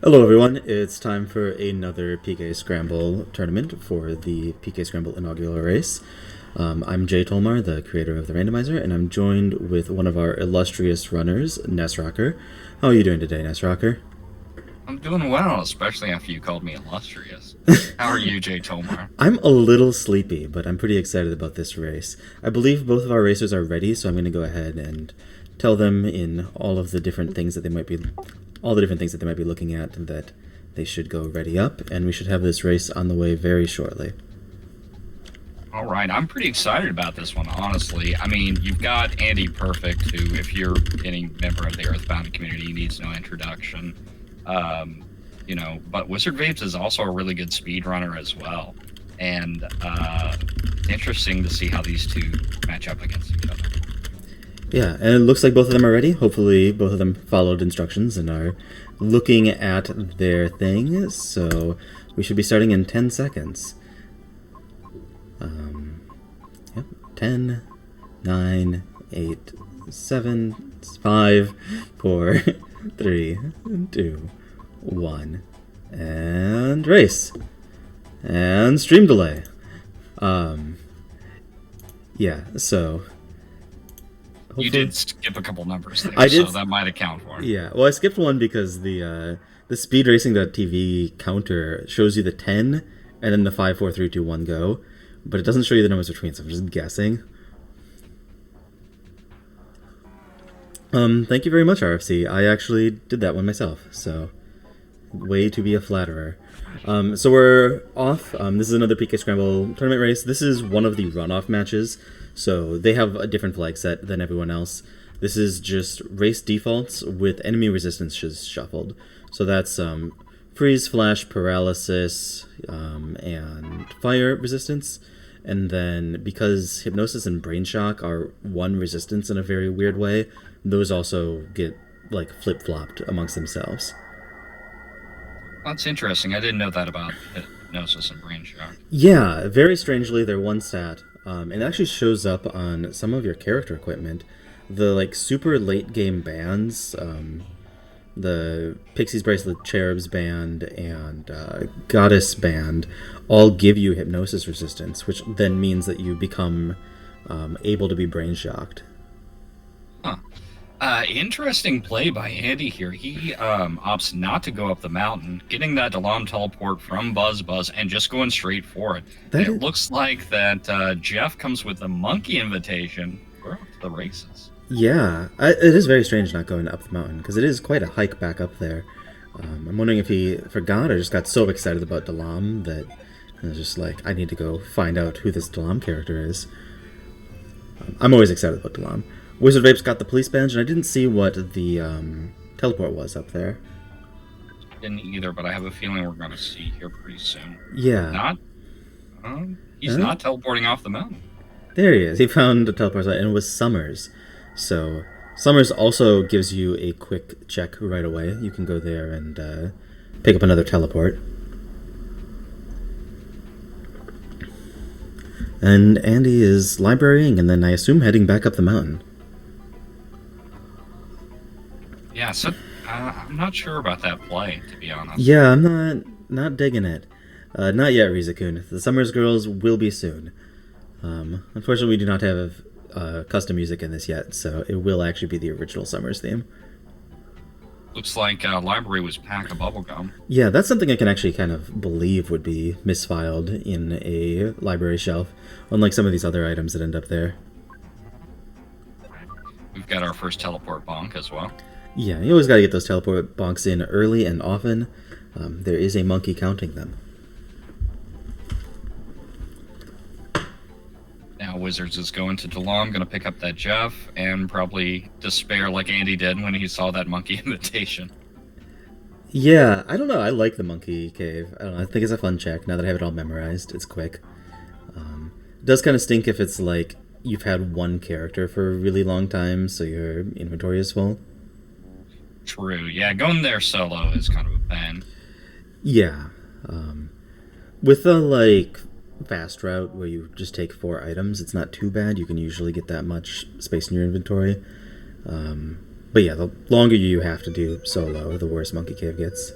Hello, everyone. It's time for another PK Scramble tournament for the PK Scramble Inaugural race. I'm Jay Tolmar, the creator of the randomizer, and I'm joined with one of our illustrious runners, Nesrocker. How are you doing today, Nesrocker? I'm doing well, especially after you called me illustrious. How are you, Jay Tomar? I'm a little sleepy, but I'm pretty excited about this race. I believe both of our racers are ready, so I'm going to go ahead and tell them in all of the different things that they might be, all the different things that they might be looking at, that they should go ready up, and we should have this race on the way very shortly. All right, I'm pretty excited about this one, honestly. I mean, you've got AndyPerfect, who, if you're any member of the Earthbound community, needs no introduction. But WizardVapes is also a really good speedrunner as well. And interesting to see how these two match up against each other. Yeah, and it looks like both of them are ready. Hopefully both of them followed instructions and are looking at their thing. So we should be starting in 10 seconds. 10, 9, 8, 7, 5, 4, 3, 2, 1, and race. And stream delay. Yeah, so... You did skip a couple numbers there, so that might account for it. Yeah, well, I skipped one because the speedracing.tv counter shows you the 10 and then the 5, 4, 3, 2, 1 go, but it doesn't show you the numbers between, so I'm just guessing. Thank you very much, RFC. I actually did that one myself, so way to be a flatterer. So we're off. This is another PK Scramble tournament race. This is one of the runoff matches, so they have a different flag set than everyone else. This is just race defaults with enemy resistances shuffled. So that's freeze, flash, paralysis, and fire resistance. And then because hypnosis and brain shock are one resistance in a very weird way, those also get like flip-flopped amongst themselves. That's interesting. I didn't know that about hypnosis and brain shock. Yeah, very strangely, they're one stat. It actually shows up on some of your character equipment. The like super late game bands, the Pixies Bracelet Cherubs band and Goddess band, all give you hypnosis resistance, which then means that you become able to be brain shocked. Huh. Interesting play by Andy here. He opts not to go up the mountain, getting that Dalam teleport from Buzz, and just going straight for it. It looks like that Jeff comes with a monkey invitation. We're off to the races. Yeah, it is very strange not going up the mountain, because it is quite a hike back up there. I'm wondering if he forgot or just got so excited about Dalam that he was just like, I need to go find out who this Dalam character is. I'm always excited about Dalam. WizardVapes got the police badge, and I didn't see what the teleport was up there. Didn't either, but I have a feeling we're going to see here pretty soon. Yeah. He's not teleporting off the mountain. There he is. He found a teleport site, and it was Summers. So Summers also gives you a quick check right away. You can go there and pick up another teleport. And Andy is librarying, and then I assume heading back up the mountain. Yeah, so I'm not sure about that play, to be honest. Yeah, I'm not digging it. Not yet, Rizakun. The Summers Girls will be soon. Unfortunately, we do not have custom music in this yet, so it will actually be the original Summers theme. Looks like library was packed of bubblegum. Yeah, that's something I can actually kind of believe would be misfiled in a library shelf, unlike some of these other items that end up there. We've got our first teleport bonk as well. Yeah, you always gotta get those teleport bonks in early and often. There is a monkey counting them. Now Wizards is going to Dalam, going to pick up that Jeff, and probably despair like Andy did when he saw that monkey invitation. Yeah, I don't know. I like the monkey cave. I don't know. I think it's a fun check now that I have it all memorized. It's quick. It does kind of stink if it's like you've had one character for a really long time, so your inventory is full. True. Yeah, going there solo is kind of a pain. Yeah. With the like fast route where you just take 4 items, it's not too bad. You can usually get that much space in your inventory. But yeah, the longer you have to do solo, the worse Monkey Cave gets.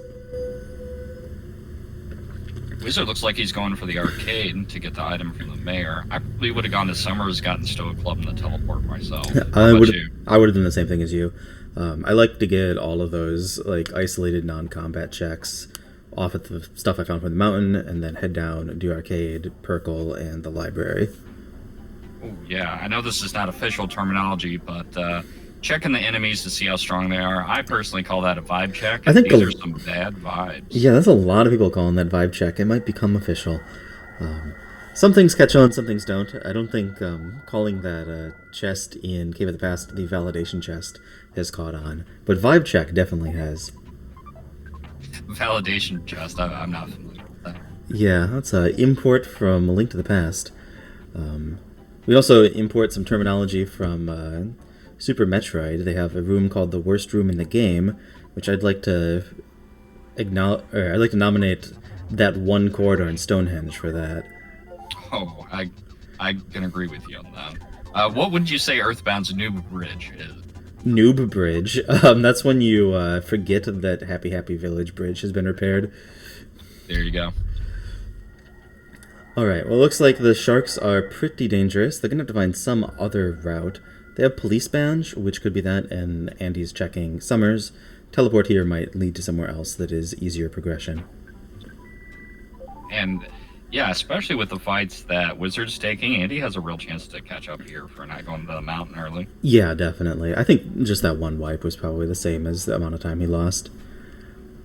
Wizard looks like he's going for the arcade to get the item from the mayor. I probably would have gone to Summers, gotten Stoic Club, and the teleport myself. How about you? I would have done the same thing as you. I like to get all of those like isolated non-combat checks off at the stuff I found from the mountain, and then head down, do arcade, Perkle, and the library. Oh yeah, I know this is not official terminology, but checking the enemies to see how strong they are, I personally call that a vibe check. I think these are some bad vibes. Yeah, that's a lot of people calling that vibe check. It might become official. Some things catch on, some things don't. I don't think calling that chest in Cave of the Past the validation chest has caught on, but vibe check definitely has. Validation chest, I'm not familiar with that. Yeah, that's an import from A Link to the Past. We also import some terminology from Super Metroid. They have a room called the worst room in the game, which I'd like to nominate that one corridor in Stonehenge for that. Oh, I can agree with you on that. What would you say Earthbound's Noob Bridge is? Noob Bridge. That's when you forget that Happy Happy Village Bridge has been repaired. There you go. Alright, well, it looks like the sharks are pretty dangerous. They're going to have to find some other route. They have Police Badge, which could be that, and Andy's checking Summers. Teleport here might lead to somewhere else that is easier progression. And, yeah, especially with the fights that Wizard's taking, Andy has a real chance to catch up here for not going to the mountain early. Yeah, definitely. I think just that one wipe was probably the same as the amount of time he lost.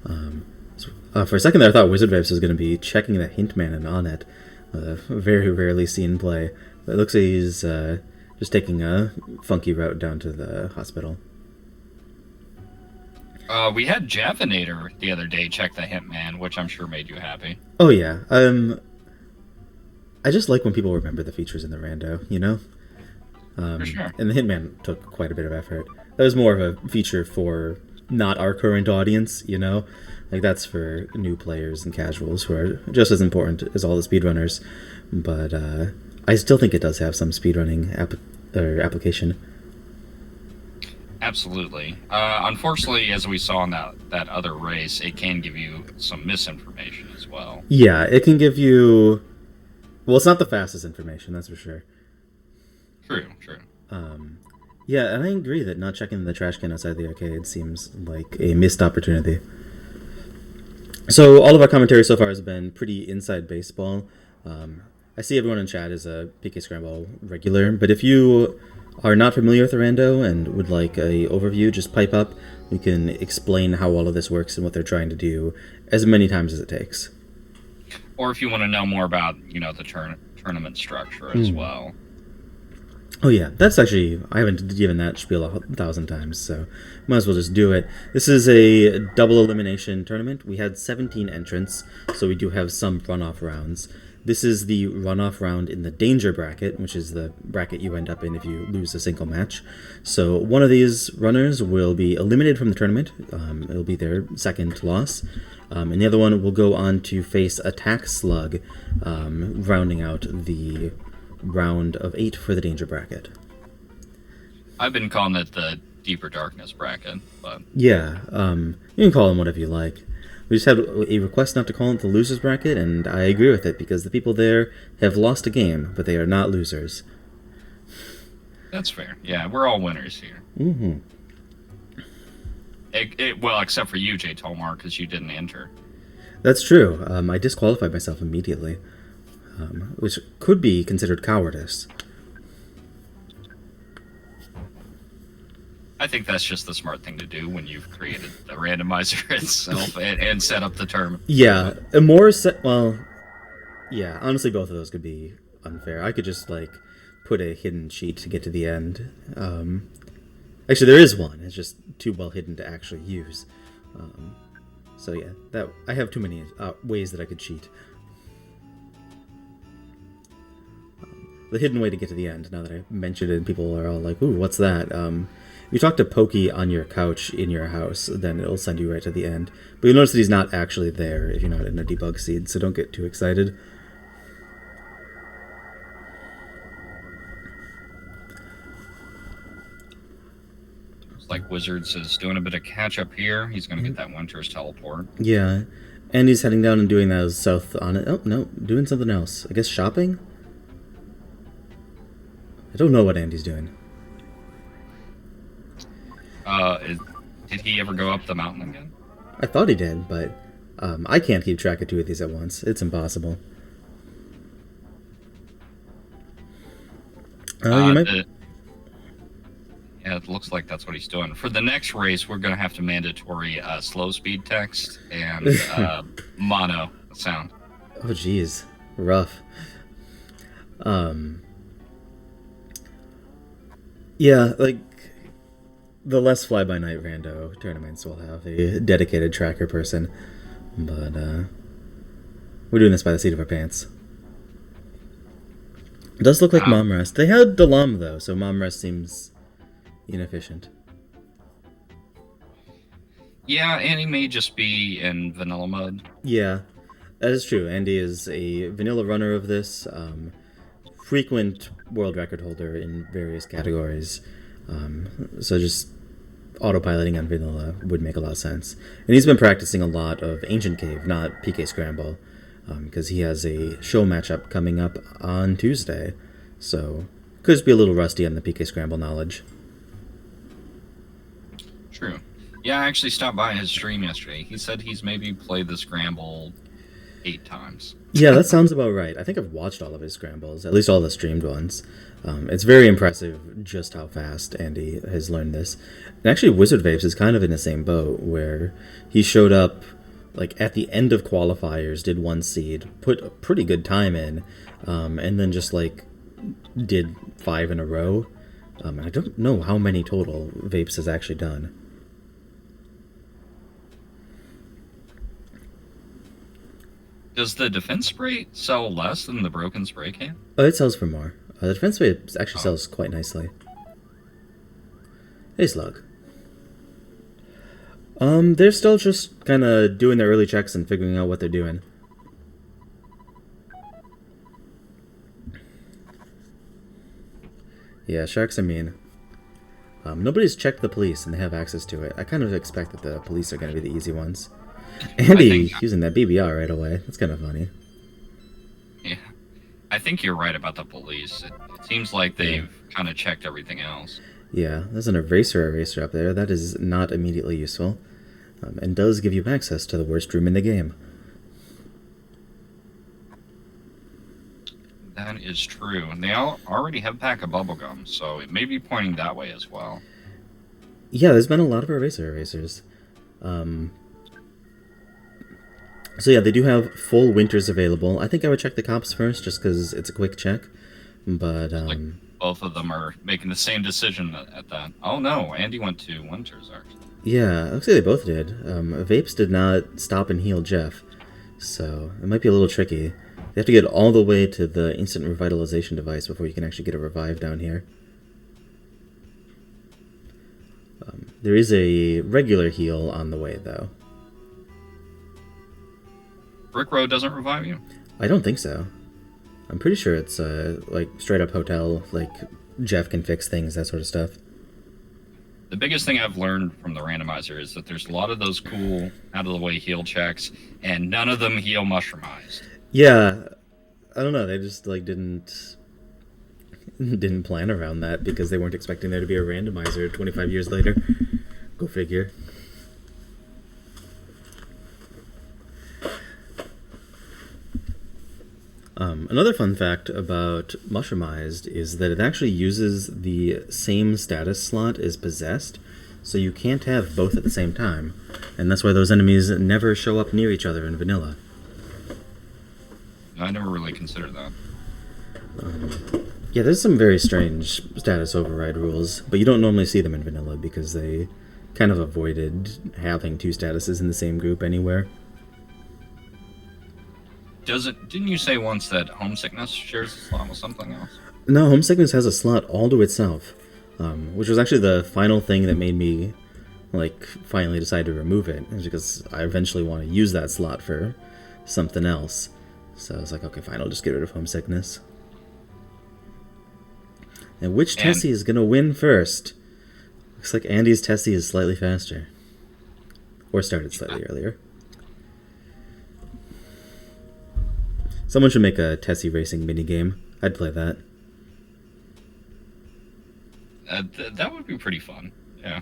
For a second there, I thought WizardVapes was going to be checking the hint man and on it. Very rarely seen play. But it looks like he's just taking a funky route down to the hospital. We had Javinator the other day check the hint man, which I'm sure made you happy. Oh, yeah. I just like when people remember the features in the rando, you know? For sure. And the Hitman took quite a bit of effort. That was more of a feature for not our current audience, you know? Like, that's for new players and casuals who are just as important as all the speedrunners. But I still think it does have some speedrunning application. Absolutely. Unfortunately, as we saw in that other race, it can give you some misinformation as well. Yeah, it can give you... Well, it's not the fastest information, that's for sure. True. Yeah, and I agree that not checking the trash can outside the arcade seems like a missed opportunity. So all of our commentary so far has been pretty inside baseball. I see everyone in chat is a PK Scramble regular, but if you are not familiar with the rando and would like a overview, just pipe up. We can explain how all of this works and what they're trying to do as many times as it takes. Or if you want to know more about, the tournament structure as well. Oh yeah, that's actually, I haven't given that spiel 1,000 times, so might as well just do it. This is a double elimination tournament. We had 17 entrants, so we do have some runoff rounds. This is the runoff round in the danger bracket, which is the bracket you end up in if you lose a single match. So one of these runners will be eliminated from the tournament. It'll be their second loss. And the other one will go on to face Attack Slug, rounding out the round of 8 for the danger bracket. I've been calling it the Deeper Darkness bracket, but... Yeah, you can call them whatever you like. We just had a request not to call it the losers bracket, and I agree with it, because the people there have lost a game, but they are not losers. That's fair. Yeah, we're all winners here. Mm-hmm. Well, except for you, Jay Tolmar, because you didn't enter. That's true. I disqualified myself immediately, which could be considered cowardice. I think that's just the smart thing to do when you've created the randomizer itself and set up the term. Yeah, yeah, honestly, both of those could be unfair. I could just, put a hidden cheat to get to the end. Actually, there is one. It's just too well hidden to actually use. So yeah, I have too many ways that I could cheat. The hidden way to get to the end, now that I mentioned it, and people are all like, ooh, what's that? If you talk to Pokey on your couch in your house, then it'll send you right to the end. But you'll notice that he's not actually there if you're not in a debug seed, so don't get too excited. Looks like Wizards is doing a bit of catch-up here. He's going to get that Winter's Teleport. Yeah, Andy's heading down and doing that south on it. Oh, no, doing something else. I guess shopping? I don't know what Andy's doing. Did he ever go up the mountain again? I thought he did, but I can't keep track of two of these at once. It's impossible. You might... Yeah, it looks like that's what he's doing. For the next race, we're going to have to mandatory slow speed text and mono sound. Oh, geez. Rough. Yeah, like, the less fly-by-night rando tournaments will have a dedicated tracker person, but we're doing this by the seat of our pants. It does look like Mom Rest. They had Dalam, though, so Mom Rest seems inefficient. Yeah, Andy may just be in vanilla mode. Yeah, that is true. Andy is a vanilla runner of this, frequent world record holder in various categories, so just autopiloting on vanilla would make a lot of sense. And he's been practicing a lot of Ancient Cave, not PK Scramble, because he has a show matchup coming up on Tuesday, so could just be a little rusty on the PK Scramble knowledge. True. Yeah, I actually stopped by his stream yesterday. He said he's maybe played the Scramble 8 times. Yeah, that sounds about right. I think I've watched all of his Scrambles, at least all the streamed ones. It's very impressive just how fast Andy has learned this. And actually, WizardVapes is kind of in the same boat, where he showed up like at the end of qualifiers, did 1 seed, put a pretty good time in, and then just like did 5 in a row. I don't know how many total Vapes has actually done. Does the defense spray sell less than the broken spray can? Oh, it sells for more. The defense spray actually sells quite nicely. Hey, Slug. They're still just kind of doing their early checks and figuring out what they're doing. Yeah, sharks are mean. Nobody's checked the police, and they have access to it. I kind of expect that the police are going to be the easy ones. Andy using that BBR right away. That's kind of funny. Yeah. I think you're right about the police. It seems like they've kind of checked everything else. Yeah, there's an eraser up there. That is not immediately useful. And does give you access to the worst room in the game. That is true. And they already have a pack of bubblegum, so it may be pointing that way as well. Yeah, there's been a lot of erasers. So yeah, they do have full winters available. I think I would check the cops first, just because it's a quick check. But like both of them are making the same decision at that. Oh no, Andy went to winters actually. Yeah, looks like they both did. Vapes did not stop and heal Jeff, so it might be a little tricky. They have to get all the way to the instant revitalization device before you can actually get a revive down here. There is a regular heal on the way, though. Brick Road doesn't revive you? I don't think so. I'm pretty sure it's like straight up hotel, like Jeff can fix things, that sort of stuff. The biggest thing I've learned from the randomizer is that there's a lot of those cool out of the way heal checks, and none of them heal mushroomized. Yeah, I don't know. They just like didn't plan around that because they weren't expecting there to be a randomizer 25 years later. Go figure. Another fun fact about Mushroomized is that it actually uses the same status slot as Possessed, so you can't have both at the same time, and that's why those enemies never show up near each other in vanilla. I never really considered that. Yeah, there's some very strange status override rules, but you don't normally see them in vanilla because they kind of avoided having 2 statuses in the same group anywhere. Didn't you say once that homesickness shares a slot with something else? No, homesickness has a slot all to itself, which was actually the final thing that made me finally decide to remove it, because I eventually want to use that slot for something else. So I was like, okay, fine, I'll just get rid of homesickness. And which Tessie is going to win first? Looks like Andy's Tessie is slightly faster. Or started slightly earlier. Someone should make a Tessie racing minigame. I'd play that. That would be pretty fun. Yeah.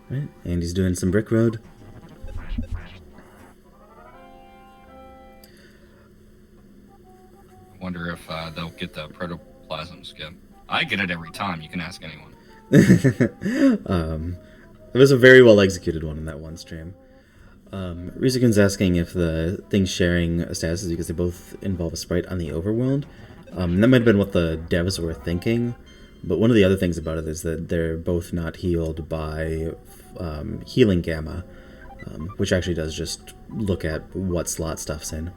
Right, Andy's doing some Brick Road. I wonder if they'll get the protoplasm skip. I get it every time. You can ask anyone. It was a very well executed one in that one stream. Rizukun's asking if the things sharing a status is because they both involve a sprite on the overworld. That might have been what the devs were thinking, but one of the other things about it is that they're both not healed by healing gamma, which actually does just look at what slot stuff's in.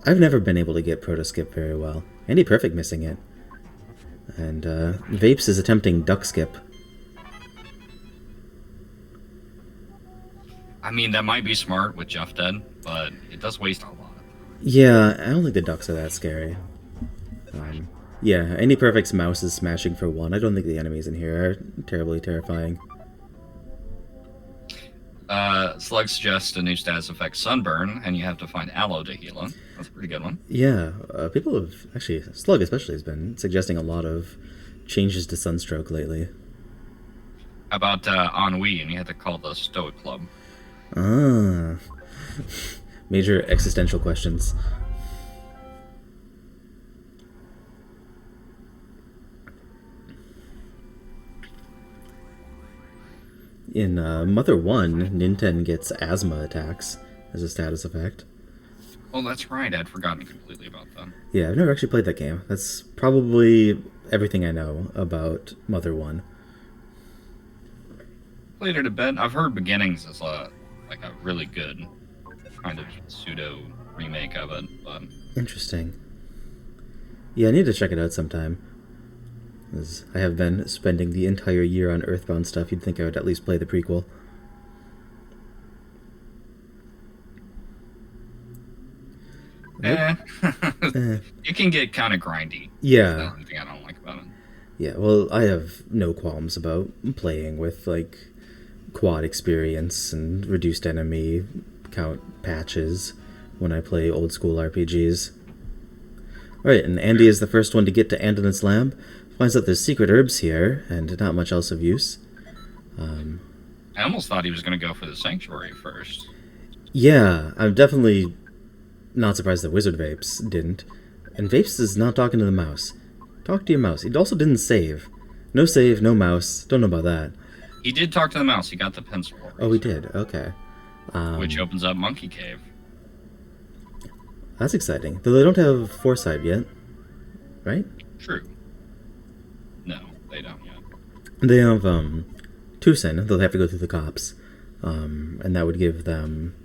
I've never been able to get Proto Skip very well. AndyPerfect missing it. And Vapes is attempting Duck Skip. I mean, that might be smart with Jeff dead, but it does waste a lot. Yeah, I don't think the ducks are that scary. Yeah, AndyPerfect's mouse is smashing for 1. I don't think the enemies in here are terribly terrifying. Slug suggests a new status effect, Sunburn, and you have to find Aloe to heal it. That's a pretty good one. Yeah, people have, actually, Slug especially has been suggesting a lot of changes to Sunstroke lately. How about Ennui, and you have to call the Stoic Club. Ah. Major existential questions. In Mother 1, Ninten gets asthma attacks as a status effect. Oh, that's right. I'd forgotten completely about that. Yeah, I've never actually played that game. That's probably everything I know about Mother 1. Played it a bit. I've heard Beginnings is like a really good kind of pseudo remake of it, but... Interesting. Yeah, I need to check it out sometime. As I have been spending the entire year on Earthbound stuff, you'd think I would at least play the prequel. It can get kind of grindy. Yeah. That's the only thing I don't like about it. Yeah, well, I have no qualms about playing with, like, quad experience and reduced enemy count patches when I play old school RPGs. Alright, and Andy is the first one to get to Andon's lab. Finds out there's secret herbs here, and not much else of use. I almost thought he was going to go for the Sanctuary first. Yeah, I'm definitely not surprised that WizardVapes didn't. And Vapes is not talking to the mouse. Talk to your mouse. He also didn't save. No save, no mouse. Don't know about that. He did talk to the mouse. He got the pencil eraser. Oh, he did? Okay. Which opens up Monkey Cave. That's exciting. Though they don't have Foresight yet. Right? True. No, they don't yet. They have, Tucson. They'll have to go through the cops. And that would give them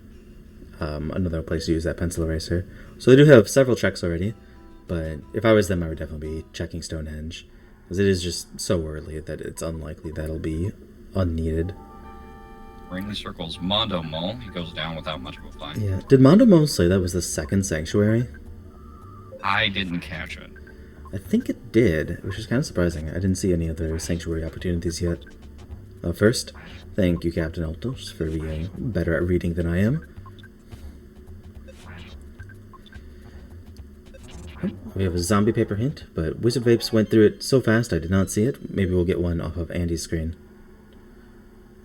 another place to use that pencil eraser. So they do have several checks already. But if I was them, I would definitely be checking Stonehenge. Because it is just so early that it's unlikely that'll be unneeded. Ring circles Mondo Mole. He goes down without much of a fight. Yeah. Did Mondo Mo say that was the second Sanctuary? I didn't catch it. I think it did, which is kind of surprising. I didn't see any other Sanctuary opportunities yet. First, thank you, Captain Altos, for being better at reading than I am. We have a zombie paper hint, but WizardVapes went through it so fast I did not see it. Maybe we'll get one off of Andy's screen.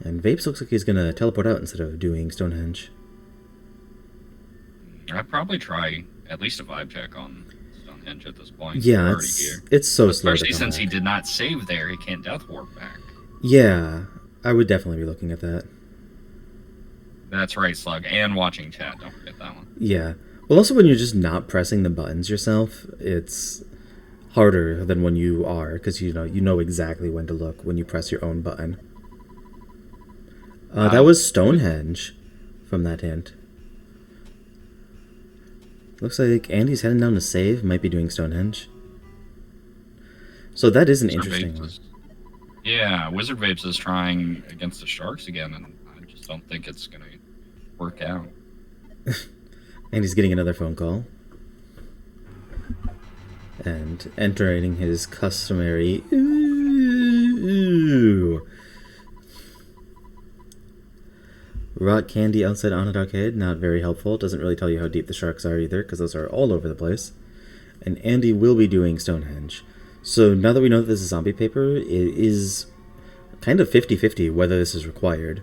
And Vapes looks like he's going to teleport out instead of doing Stonehenge. I'd probably try at least a vibe check on Stonehenge at this point. Yeah, it's so slow. Especially since he did not save there, he can't death warp back. Yeah, I would definitely be looking at that. That's right, Slug. And watching chat, don't forget that one. Yeah. Well, also when you're just not pressing the buttons yourself, it's harder than when you are, because you know exactly when to look when you press your own button. That was Stonehenge from that hint. Looks like Andy's heading down to save, might be doing Stonehenge. So that is an interesting one. Yeah, WizardVapes is trying against the Sharks again, and I just don't think it's going to work out. And he's getting another phone call. And entering his customary ooh. Rock candy outside on an arcade, not very helpful. Doesn't really tell you how deep the sharks are either, because those are all over the place. And Andy will be doing Stonehenge. So now that we know that this is zombie paper, it is kind of 50-50 whether this is required.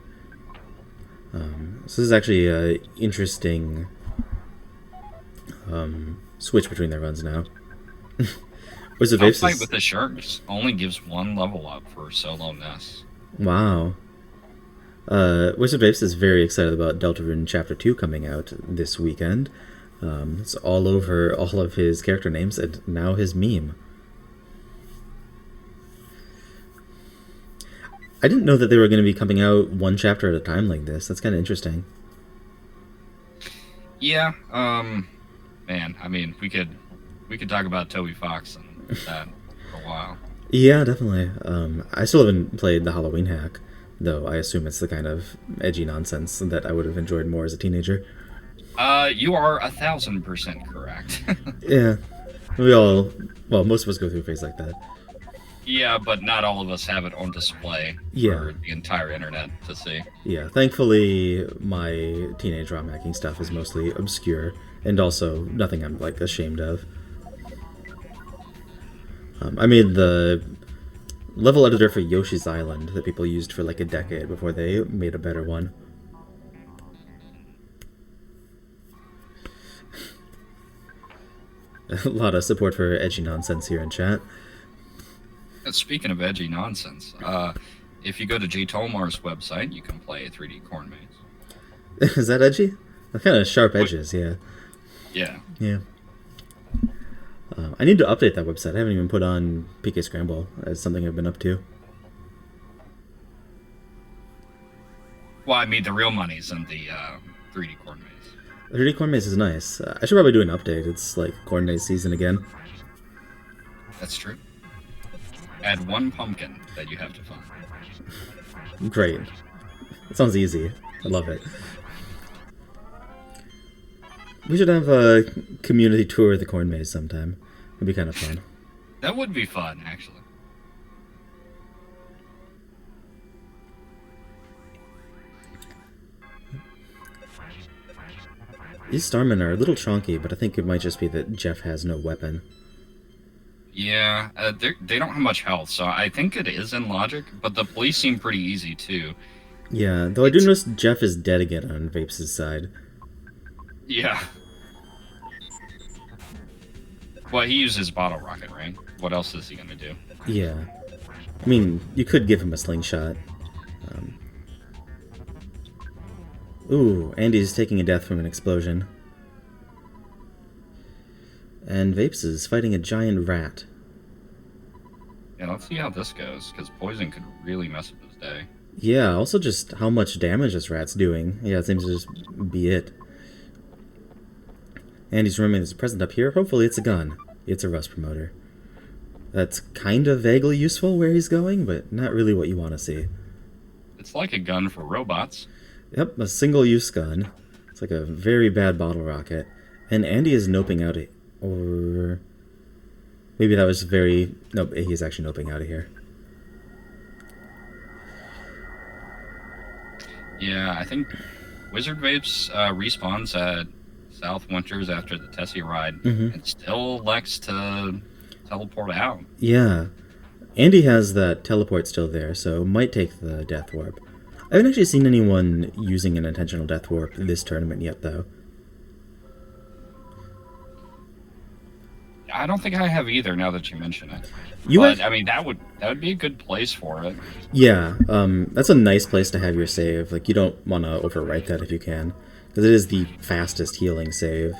So this is actually an interesting switch between their runs now. WizardVapes Fight with the Sharks only gives 1 level up for solo Ness. Wow. WizardVapes is very excited about Deltarune Chapter 2 coming out this weekend. It's all over all of his character names and now his meme. I didn't know that they were going to be coming out 1 chapter at a time like this. That's kind of interesting. Yeah, man, I mean, we could talk about Toby Fox and that for a while. Yeah, definitely. I still haven't played the Halloween hack, though I assume it's the kind of edgy nonsense that I would have enjoyed more as a teenager. You are 1,000% correct. Yeah, most of us go through a phase like that. Yeah, but not all of us have it on display for the entire internet to see. Yeah, thankfully, my teenage ROM hacking stuff is mostly obscure, and also nothing I'm, ashamed of. I made the level editor for Yoshi's Island that people used for, a decade before they made a better one. A lot of support for edgy nonsense here in chat. Speaking of edgy nonsense, if you go to J. Tolmar's website, you can play 3D Corn Maze. Is that edgy? That's kind of sharp edges, yeah. Yeah. Yeah. I need to update that website. I haven't even put on PK Scramble as something I've been up to. Well, I mean, the real money's in the 3D Corn Maze. The 3D Corn Maze is nice. I should probably do an update. It's Corn Maze season again. That's true. Add 1 pumpkin that you have to find. Great. It sounds easy. I love it. We should have a community tour of the Corn Maze sometime. It'd be kind of fun. That would be fun, actually. These Starmen are a little chonky, but I think it might just be that Jeff has no weapon. Yeah, they don't have much health, so I think it is in logic, but the police seem pretty easy, too. Yeah, though I do notice Jeff is dead again on Vapes' side. Yeah. Well, he uses bottle rocket, right? What else is he gonna do? Yeah. I mean, you could give him a slingshot. Ooh, Andy's taking a death from an explosion. And Vapes is fighting a giant rat. Yeah, let's see how this goes, because poison could really mess up his day. Yeah, also just how much damage this rat's doing. Yeah, it seems to just be it. Andy's remembering there's a present up here. Hopefully it's a gun. It's a rust promoter. That's kind of vaguely useful where he's going, but not really what you want to see. It's like a gun for robots. Yep, a single-use gun. It's like a very bad bottle rocket. And Andy is noping out it. Or maybe that was very... Nope, he's actually noping out of here. Yeah, I think WizardVapes respawns at South Winters after the Tessie ride and still elects to teleport out. Yeah. Andy has that teleport still there, so might take the Death Warp. I haven't actually seen anyone using an intentional Death Warp this tournament yet, though. I don't think I have either, now that you mention it. I mean, that would be a good place for it. Yeah, that's a nice place to have your save. You don't want to overwrite that if you can, because it is the fastest healing save.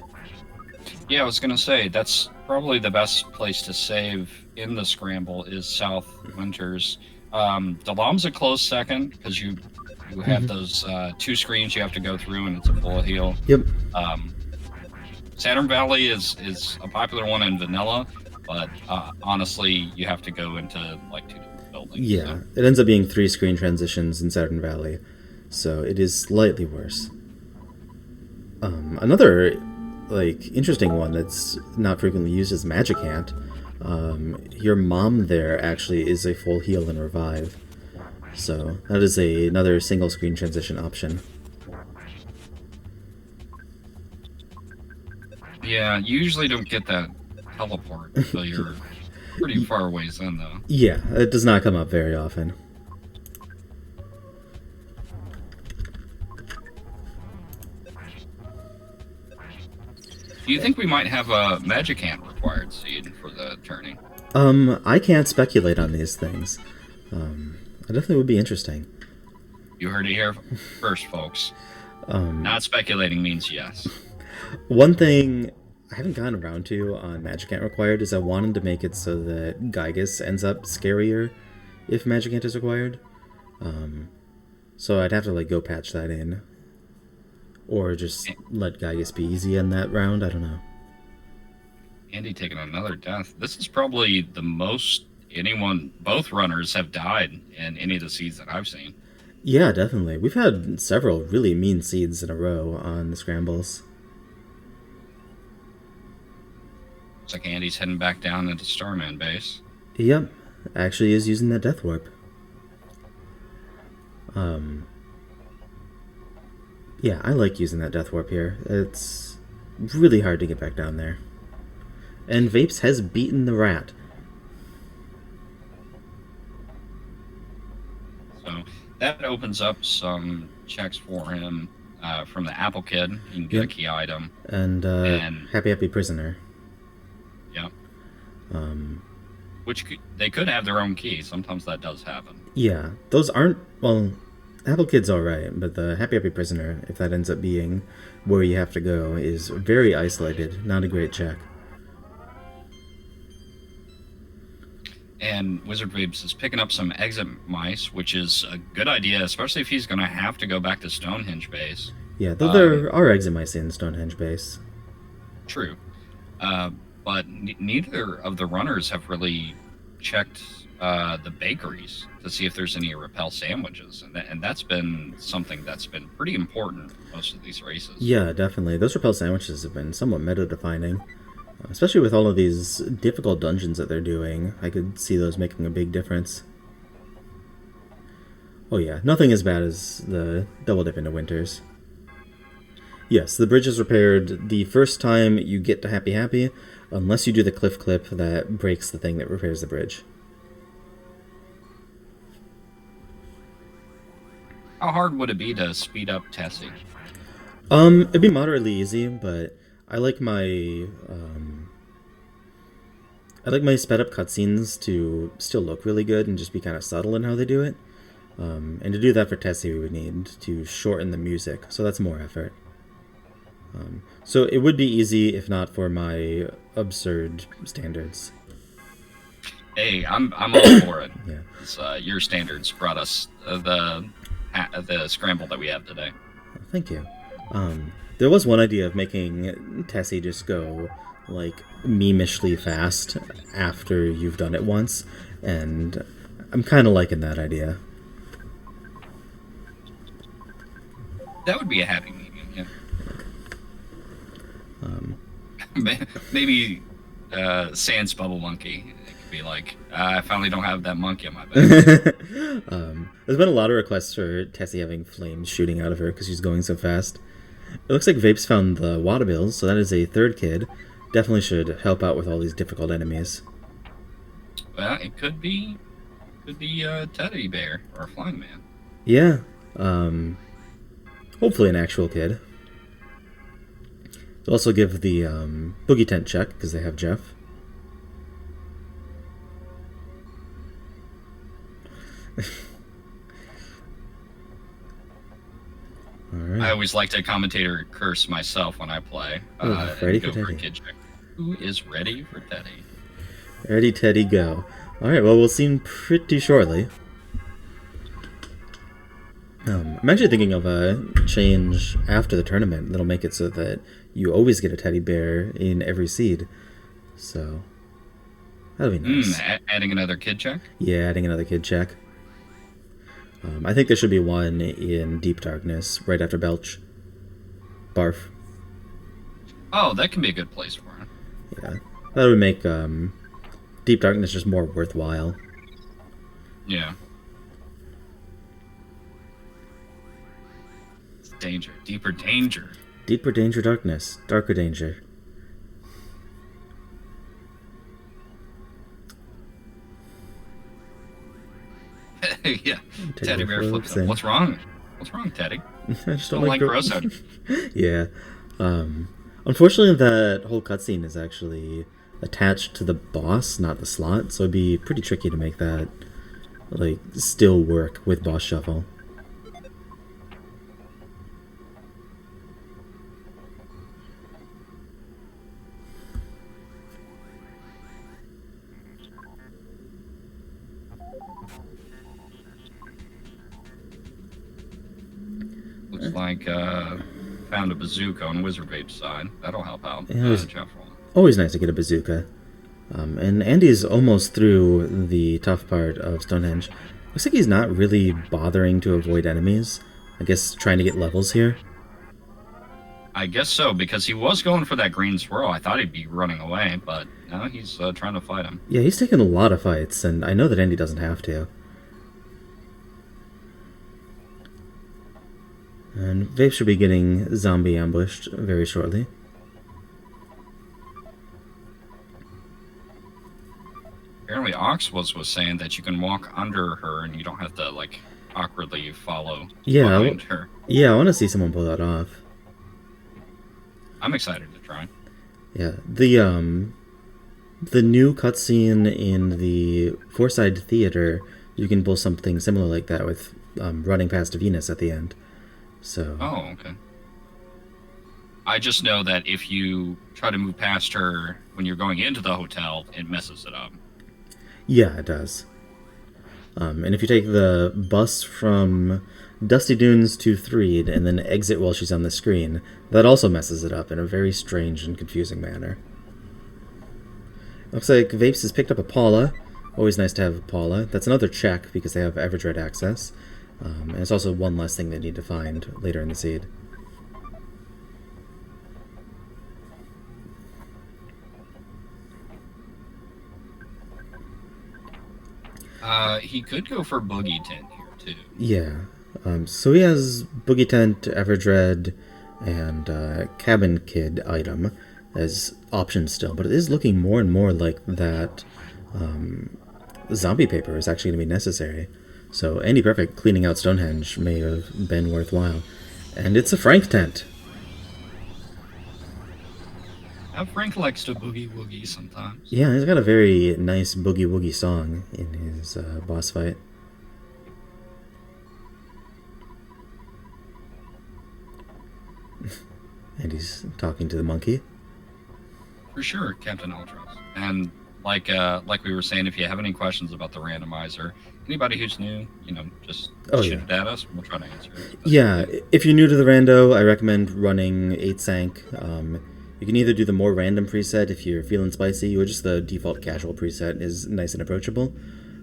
Yeah, I was gonna say that's probably the best place to save in the Scramble is South Winters. Dalam's a close second because you have those 2 screens you have to go through, and it's a full heal. Yep. Saturn Valley is a popular one in vanilla, but honestly, you have to go into 2 different buildings. Yeah, so. It ends up being 3 screen transitions in Saturn Valley, so it is slightly worse. Another interesting one that's not frequently used is Magic Hand. Your mom there actually is a full heal and revive, so that is another single screen transition option. Yeah, you usually don't get that teleport until you're pretty far ways in, though. Yeah, it does not come up very often. Do you think we might have a Magic Hand required seed for the tourney? I can't speculate on these things. It definitely would be interesting. You heard it here first, folks. Not speculating means yes. One thing I haven't gotten around to on Magic Ant required is I wanted to make it so that Gygus ends up scarier if Magic Ant is required. So I'd have to like go patch that in. Or just let Gygus be easy in that round, I don't know. Andy taking another death. This is probably the most both runners have died in any of the seeds that I've seen. Yeah, definitely. We've had several really mean seeds in a row on the scrambles. Looks like Andy's heading back down into Starman base. Yep, actually is using that Death Warp. Yeah, I like using that Death Warp here. It's really hard to get back down there. And Vapes has beaten the rat. So that opens up some checks for him from the Apple Kid. He can get a key item. And Happy Prisoner. Yeah. They could have their own key. Sometimes that does happen. Yeah, those aren't, well, Apple Kid's alright, but the Happy Prisoner, if that ends up being where you have to go, is very isolated. Not a great check. And WizardVapes is picking up some exit mice, which is a good idea, especially if he's going to have to go back to Stonehenge base. Yeah, though there are exit mice in Stonehenge base. True. But neither of the runners have really checked the bakeries to see if there's any repel sandwiches. And that's been something that's been pretty important in most of these races. Yeah, definitely. Those repel sandwiches have been somewhat meta-defining. Especially with all of these difficult dungeons that they're doing, I could see those making a big difference. Oh yeah, nothing as bad as the double dip into Winters. Yes, the bridge is repaired the first time you get to Happy, unless you do the cliff clip that breaks the thing that repairs the bridge. How hard would it be to speed up Tessie? It'd be moderately easy, but I like my sped up cutscenes to still look really good and just be kind of subtle in how they do it. And to do that for Tessie, we would need to shorten the music, so that's more effort. So it would be easy if not for my absurd standards. Hey, I'm all for it. Yeah. Your standards brought us the scramble that we have today. Thank you. There was one idea of making Tessie just go, like, memishly fast after you've done it once, and I'm kind of liking that idea. That would be a happy medium, yeah. Maybe Sans Bubble Monkey. It could be like, I finally don't have that monkey on my back. There's been a lot of requests for Tessie having flames shooting out of her because she's going so fast. It looks like Vapes found the Waterbills, so that is a third kid. Definitely should help out with all these difficult enemies. Well, it could be a teddy bear or a flying man. Yeah. Hopefully an actual kid. They'll also give the boogie tent check because they have Jeff. Right. I always like to commentator curse myself when I play. Ready go for for Teddy. a kid check. Who is ready for Teddy? Ready, Teddy, go. Alright, well, we'll see him pretty shortly. I'm actually thinking of a change after the tournament that'll make it so that you always get a teddy bear in every seed. So, that'll be nice. Adding another kid check? Yeah, adding another kid check. I think there should be one in Deep Darkness, right after Belch. Barf. Oh, that can be a good place for him. Yeah, that would make Deep Darkness just more worthwhile. Yeah. Danger. Deeper danger. Deeper danger, darkness. Darker danger. Yeah, Teddy Teddy bear bear flips flips up. in. What's wrong? What's wrong, Teddy? I just don't Don't like like gross out. Yeah. Unfortunately, that whole cutscene is actually attached to the boss, not the slot, so it'd be pretty tricky to make that like still work with boss shuffle. Looks like found a bazooka on WizardVapes side. That'll help out Yeah, it's Jeff. always nice to get a bazooka. And Andy's almost through the tough part of Stonehenge. Looks like he's not really bothering to avoid enemies. I guess trying to get levels here. I guess so, because he was going for that green swirl. I thought he'd be running away, but now he's trying to fight him. Yeah, he's taken a lot of fights, and I know that Andy doesn't have to. And Vape should be getting zombie ambushed very shortly. Apparently, Ox was saying that you can walk under her and you don't have to like awkwardly follow behind her. Yeah, I want to see someone pull that off. I'm excited to try. Yeah, the new cutscene in the Four-Side Theater, you can pull something similar like that with running past Venus at the end. So. Oh, okay. I just know that if you try to move past her when you're going into the hotel, it messes it up. Yeah, it does. And if you take the bus from Dusty Dunes to Threed and then exit while she's on the screen, that also messes it up in a very strange and confusing manner. Looks like Vapes has picked up a Paula. Always nice to have a Paula. That's another check because they have average red access. And it's also one less thing they need to find later in the seed. He could go for Boogie Tent here, too. Yeah. So he has Boogie Tent, Average Red, and Cabin Kid item as options still, but it is looking more and more like that zombie paper is actually going to be necessary. So AndyPerfect cleaning out Stonehenge may have been worthwhile. And it's a Frank tent. Frank likes to boogie woogie sometimes. Yeah, he's got a very nice boogie woogie song in his boss fight. And he's talking to the monkey. For sure, Captain Ultras. And like we were saying, if you have any questions about the randomizer, anybody who's new, just shoot it at us. We'll try to answer it. Yeah, if you're new to the rando, I recommend running 8 Sank. You can either do the more random preset if you're feeling spicy, or just the default casual preset is nice and approachable.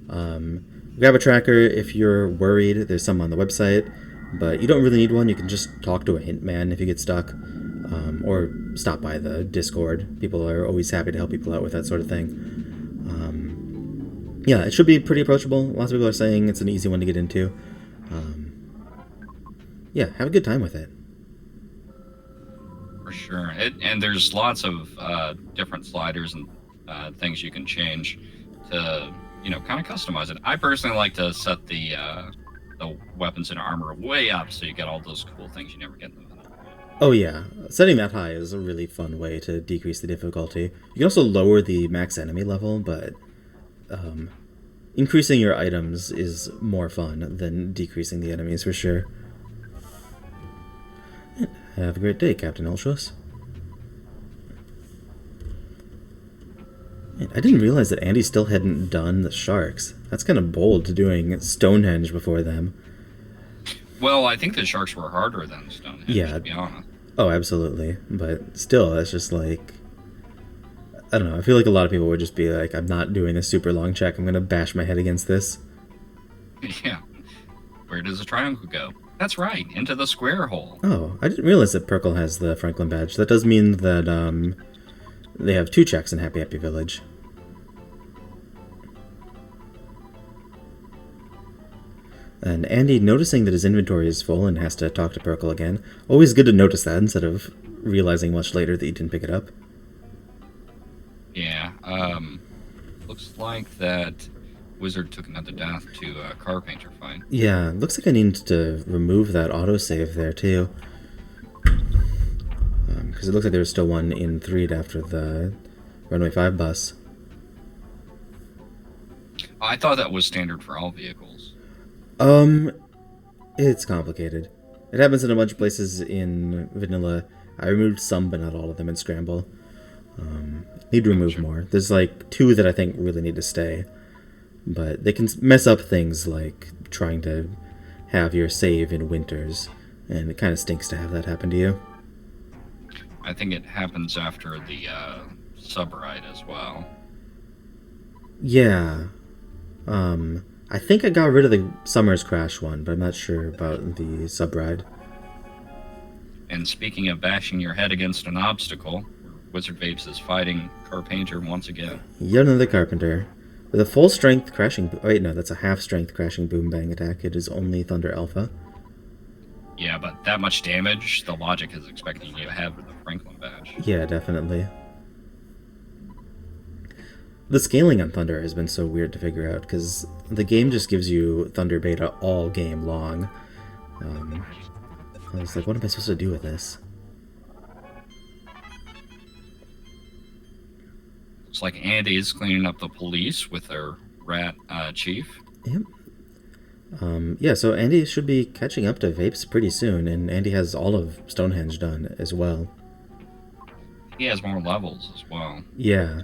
Grab a tracker if you're worried. There's some on the website, but you don't really need one. You can just talk to a hint man if you get stuck, or stop by the Discord. People are always happy to help people out with that sort of thing. Yeah, it should be pretty approachable. Lots of people are saying it's an easy one to get into. Yeah, have a good time with it. For sure. And there's lots of different sliders and things you can change to, kind of customize it. I personally like to set the weapons and armor way up so you get all those cool things you never get in the middle. Oh yeah, setting that high is a really fun way to decrease the difficulty. You can also lower the max enemy level, but increasing your items is more fun than decreasing the enemies for sure. Have a great day, Captain Ultros. I didn't realize that Andy still hadn't done the sharks. That's kind of bold, doing Stonehenge before them. Well, I think the sharks were harder than Stonehenge, to be honest. Oh, absolutely. But still, that's just like... I don't know, I feel like a lot of people would just be like, I'm not doing this super long check, I'm going to bash my head against this. Yeah. Where does the triangle go? That's right, into the square hole. Oh, I didn't realize that Perkle has the Franklin badge. That does mean that they have 2 checks in Happy Happy Village. And Andy, noticing that his inventory is full and has to talk to Perkle again. Always good to notice that instead of realizing much later that you didn't pick it up. Yeah, looks like that Wizard took another death to a Carpainter fight. Yeah, looks like I need to remove that autosave there, too. Because it looks like there was still one in 3'd after the Runway 5 bus. I thought that was standard for all vehicles. It's complicated. It happens in a bunch of places in Vanilla. I removed some, but not all of them in Scramble. Need to remove more. There's like 2 that I think really need to stay. But they can mess up things like trying to have your save in Winters. And it kind of stinks to have that happen to you. I think it happens after the sub-ride as well. Yeah. I think I got rid of the Summer's Crash one, but I'm not sure about the sub-ride. And speaking of bashing your head against an obstacle, WizardVapes is fighting Carpainter once again. Yet another Carpenter. With a full strength crashing... Wait, no, that's a half strength crashing boom bang attack. It is only Thunder Alpha. Yeah, but that much damage, the logic is expecting you to have with the Franklin badge. Yeah, definitely. The scaling on Thunder has been so weird to figure out, because the game just gives you Thunder Beta all game long. I was like, what am I supposed to do with this? It's like Andy is cleaning up the police with their rat chief. Yep. Yeah, so Andy should be catching up to Vapes pretty soon, and Andy has all of Stonehenge done as well. He has more levels as well. Yeah.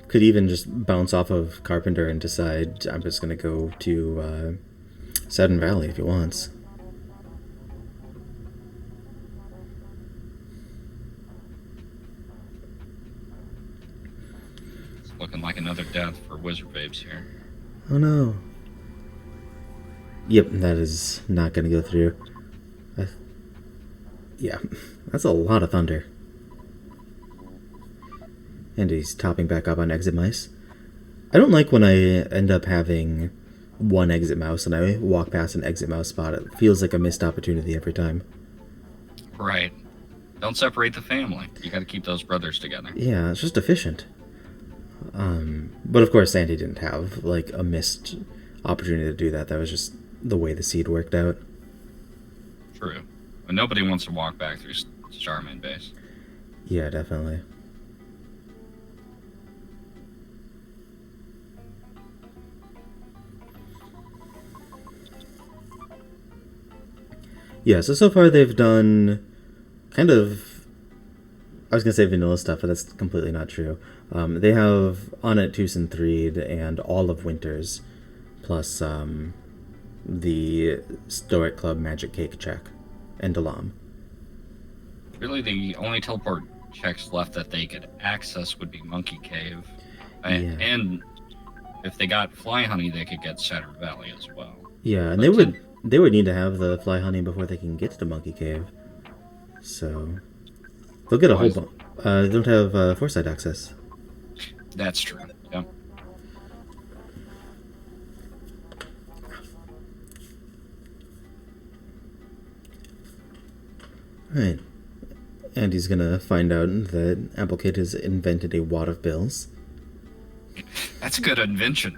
Could even just bounce off of Carpenter and decide I'm just going to go to Saturn Valley if he wants. It's looking like another death for WizardVapes here. Oh no. Yep, that is not going to go through. Yeah, that's a lot of thunder. And he's topping back up on exit mice. I don't like when I end up having one exit mouse and I walk past an exit mouse spot. It feels like a missed opportunity every time. Right. Don't separate the family. You gotta keep those brothers together. Yeah, it's just efficient. But of course Andy didn't have like a missed opportunity to do that. That was just the way the seed worked out. True. But nobody wants to walk back through Starman base. Yeah, definitely. Yeah, so far they've done kind of, I was going to say vanilla stuff, but that's completely not true. They have On It, Tucson 3'd, and all of Winters, plus the Stoic Club Magic Cake check, and Dalam. Really, the only teleport checks left that they could access would be Monkey Cave. And if they got Fly Honey, they could get Saturn Valley as well. Yeah, and they would need to have the Fly Honey before they can get to the Monkey Cave. So they'll get a whole bunch. They don't have Foresight access. That's true. Yeah. Alright. Andy's gonna find out that Applecade has invented a wad of bills. That's a good invention.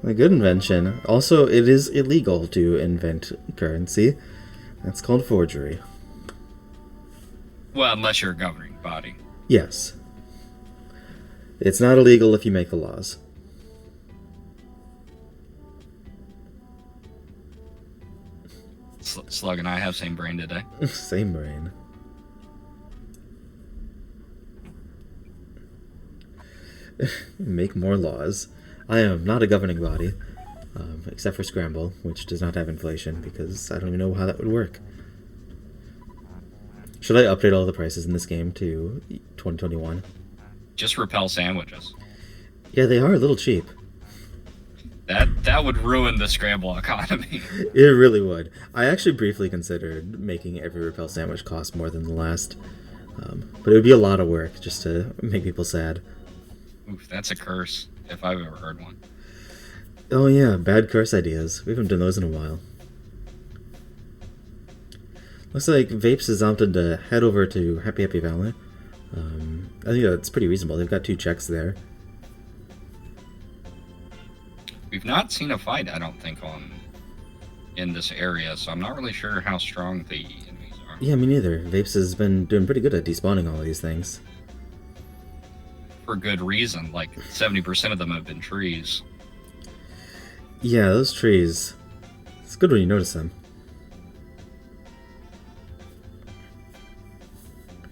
A good invention. Also, it is illegal to invent currency. That's called forgery. Well, unless you're a governing body. Yes. It's not illegal if you make the laws. Slug and I have same brain today. Same brain. Make more laws. I am not a governing body, except for Scramble, which does not have inflation, because I don't even know how that would work. Should I update all the prices in this game to 2021? Just repel sandwiches. Yeah, they are a little cheap. That would ruin the Scramble economy. It really would. I actually briefly considered making every repel sandwich cost more than the last, but it would be a lot of work just to make people sad. Oof, that's a curse, if I've ever heard one. Oh yeah, bad curse ideas. We haven't done those in a while. Looks like Vapes has opted to head over to Happy Happy Valley. I think that's pretty reasonable. They've got 2 checks there. We've not seen a fight, I don't think, in this area, so I'm not really sure how strong the enemies are. Yeah, me neither. Vapes has been doing pretty good at despawning all of these things. For good reason, like 70% of them have been trees. Yeah, those trees. It's good when you notice them.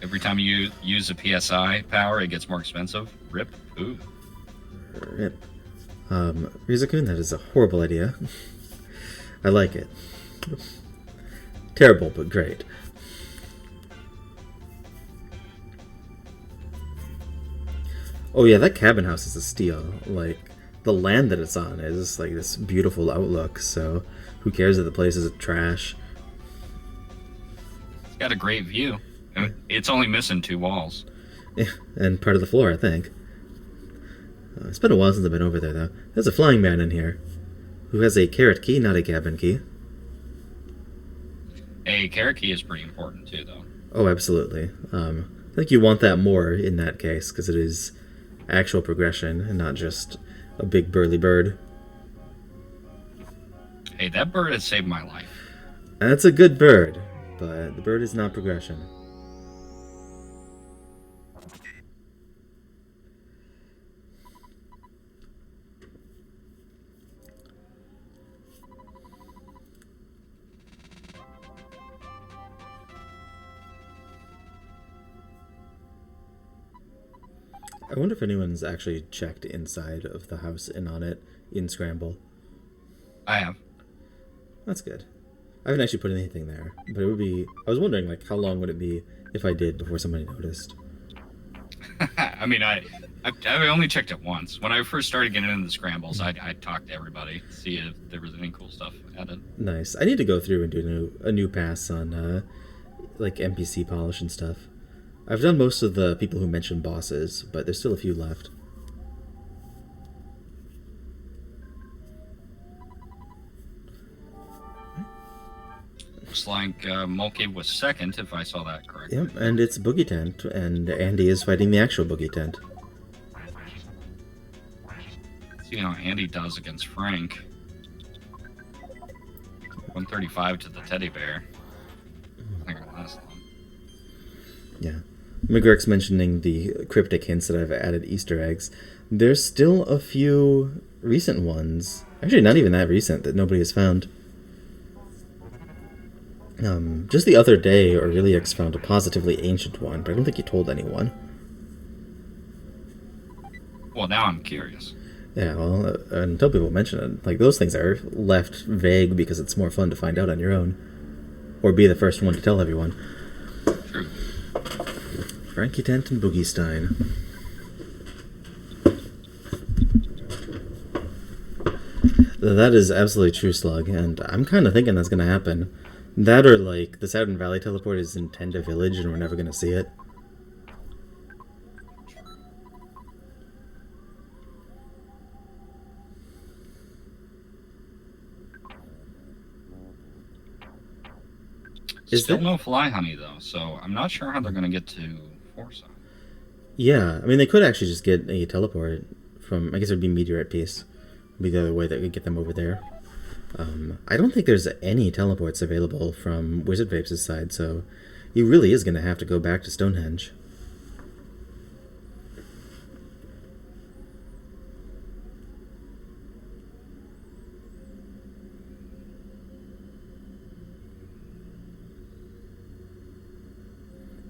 Every time you use a PSI power, it gets more expensive. Rip. Ooh. Rip. Rizakun, that is a horrible idea. I like it. Terrible, but great. Oh yeah, that cabin house is a steal. Like, the land that it's on is like this beautiful outlook, so who cares if the place is trash? It's got a great view. It's only missing 2 walls. Yeah, and part of the floor, I think. It's been a while since I've been over there, though. There's a flying man in here who has a carrot key, not a cabin key. A carrot key is pretty important, too, though. Oh, absolutely. I think you want that more in that case, because it is actual progression and not just a big burly bird. Hey, that bird has saved my life. That's a good bird, but the bird is not progression. I wonder if anyone's actually checked inside of the house and on it in Scramble. I have. That's good. I haven't actually put anything there, but it would be... I was wondering, like, how long would it be if I did before somebody noticed? I mean, I only checked it once. When I first started getting into the Scrambles, I talked to everybody to see if there was any cool stuff added. Nice. I need to go through and do a new pass on, like, NPC polish and stuff. I've done most of the people who mention bosses, but there's still a few left. Looks like Mulkey was second, if I saw that correctly. Yep, and it's Boogie Tent, and Andy is fighting the actual Boogie Tent. See how Andy does against Frank. 135 to the teddy bear. I think it'll last long. Yeah. McGurk's mentioning the cryptic hints that I've added Easter eggs. There's still a few recent ones. Actually, not even that recent that nobody has found. Just the other day, Aureliux found a positively ancient one, but I don't think he told anyone. Well, now I'm curious. Yeah, well, until people mention it, like, those things are left vague because it's more fun to find out on your own. Or be the first one to tell everyone. True. Frankie Tent and Boogie Stein. That is absolutely true, Slug, and I'm kind of thinking that's going to happen. That or, like, the Saturn Valley teleport is in Tenda Village and we're never going to see it. Still no fly honey, though, so I'm not sure how they're going to get to Forza. Yeah, I mean, they could actually just get a teleport from... I guess it would be Meteorite Piece. Would be the other way that would get them over there. I don't think there's any teleports available from WizardVapes' side, so he really is going to have to go back to Stonehenge.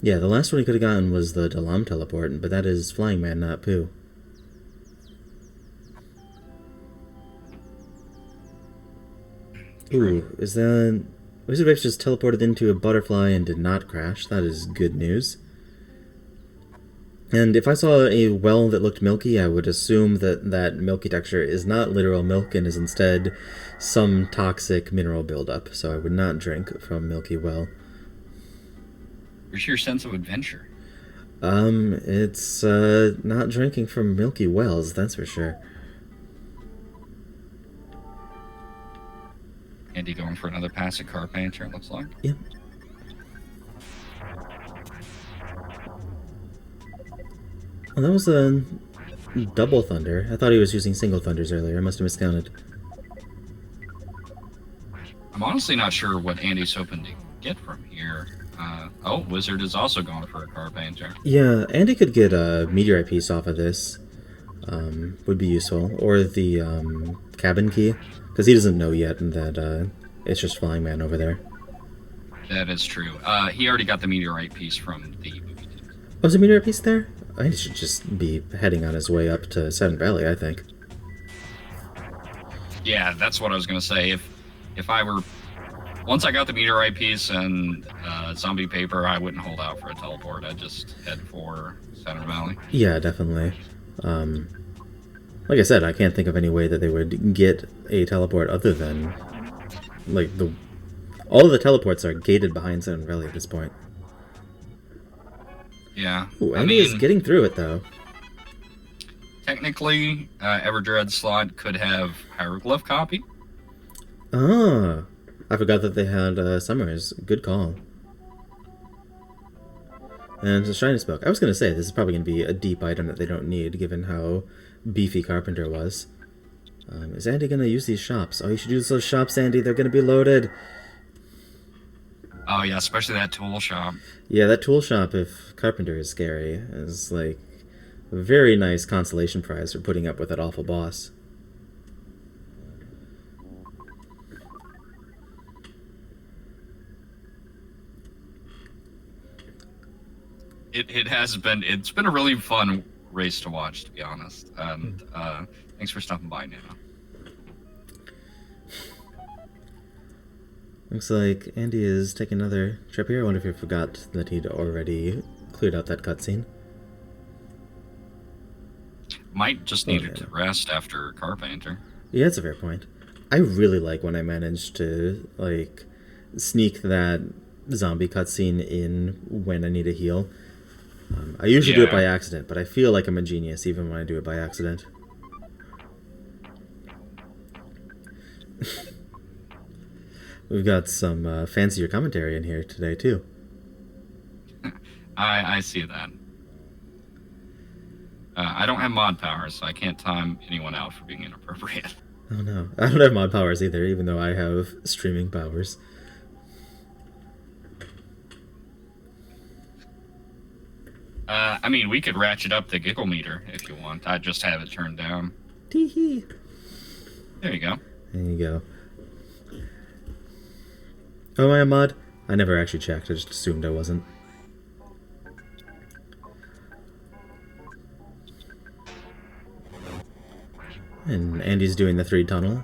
Yeah, the last one he could have gotten was the Dalam teleport, but that is Flying Man, not Pooh. Ooh, is that... WizardVapes just teleported into a butterfly and did not crash. That is good news. And if I saw a well that looked milky, I would assume that that milky texture is not literal milk and is instead some toxic mineral buildup, so I would not drink from milky well. Where's your sense of adventure? It's not drinking from milky wells, that's for sure. Andy going for another pass at Carpenter, it looks like. Yep. Well, that was double thunder. I thought he was using single thunders earlier. I must have miscounted. I'm honestly not sure what Andy's hoping to get from here. Oh, Wizard is also going for a Carpenter. Yeah, Andy could get a meteorite piece off of this. Would be useful. Or the cabin key. Because he doesn't know yet that it's just Flying Man over there. That is true. He already got the meteorite piece from the movie. Oh, there's a meteorite piece there? I should just be heading on his way up to Saturn Valley, I think. Yeah, that's what I was going to say. If I were... Once I got the meteorite piece and zombie paper, I wouldn't hold out for a teleport. I'd just head for Saturn Valley. Yeah, definitely. Like I said, I can't think of any way that they would get a teleport other than... Like, all of the teleports are gated behind Saturn Valley at this point. Yeah. Ooh, Andy is getting through it, though. Technically, Everdread slot could have Hieroglyph copy. Ah, I forgot that they had Summers. Good call. And a Shiny Spoke. I was going to say, this is probably going to be a deep item that they don't need, given how beefy Carpenter was. Is Andy going to use these shops? Oh, you should use those shops, Andy. They're going to be loaded. Oh, yeah, especially that tool shop. Yeah, that tool shop, if Carpenter is scary, is like a very nice consolation prize for putting up with that awful boss. It's been a really fun race to watch, to be honest. And thanks for stopping by, Nana. Looks like Andy is taking another trip here. I wonder if he forgot that he'd already cleared out that cutscene. Might just needed to rest after Carpenter. Yeah, that's a fair point. I really like when I manage to, like, sneak that zombie cutscene in when I need a heal. I usually do it by accident, but I feel like I'm a genius even when I do it by accident. We've got some fancier commentary in here today, too. I see that. I don't have mod powers, so I can't time anyone out for being inappropriate. Oh no, I don't have mod powers either, even though I have streaming powers. I mean, we could ratchet up the giggle meter if you want. I'd just have it turned down. Tee-hee. There you go. There you go. Oh, am I a mod? I never actually checked, I just assumed I wasn't. And Andy's doing the 3 tunnel.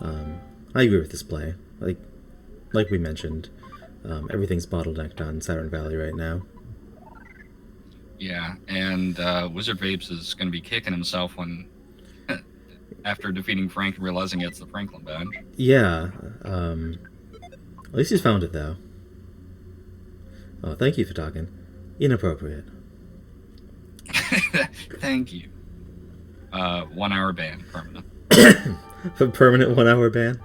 I agree with this play. Like we mentioned, everything's bottlenecked on Saturn Valley right now. Yeah, and WizardVapes is going to be kicking himself when, after defeating Frank and realizing it's the Franklin badge. Yeah, at least he's found it, though. Oh, thank you for talking. Inappropriate. Thank you. 1 hour ban, permanent. A permanent 1 hour ban?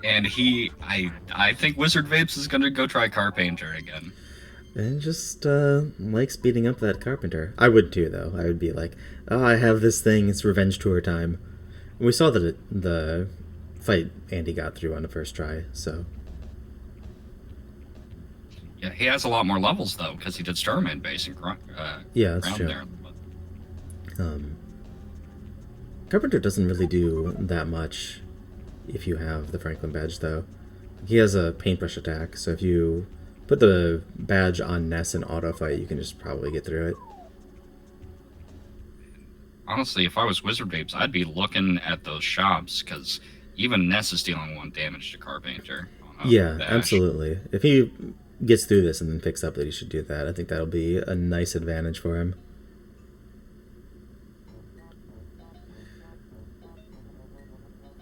And I think WizardVapes is going to go try Carpenter again. And just like speeding up that Carpenter. I would too, though. I would be like, oh, I have this thing, it's revenge tour time. And we saw that the fight Andy got through on the first try, so... Yeah, he has a lot more levels, though, because he did Starman Base and yeah, that's true. there. Carpenter doesn't really do that much if you have the Franklin badge, though. He has a paintbrush attack, so if you put the badge on Ness and auto fight, you can just probably get through it. Honestly, if I was WizardVapes, I'd be looking at those shops, because even Ness is dealing 1 damage to Carpenter. Yeah, absolutely. If he gets through this and then picks up that he should do that, I think that'll be a nice advantage for him.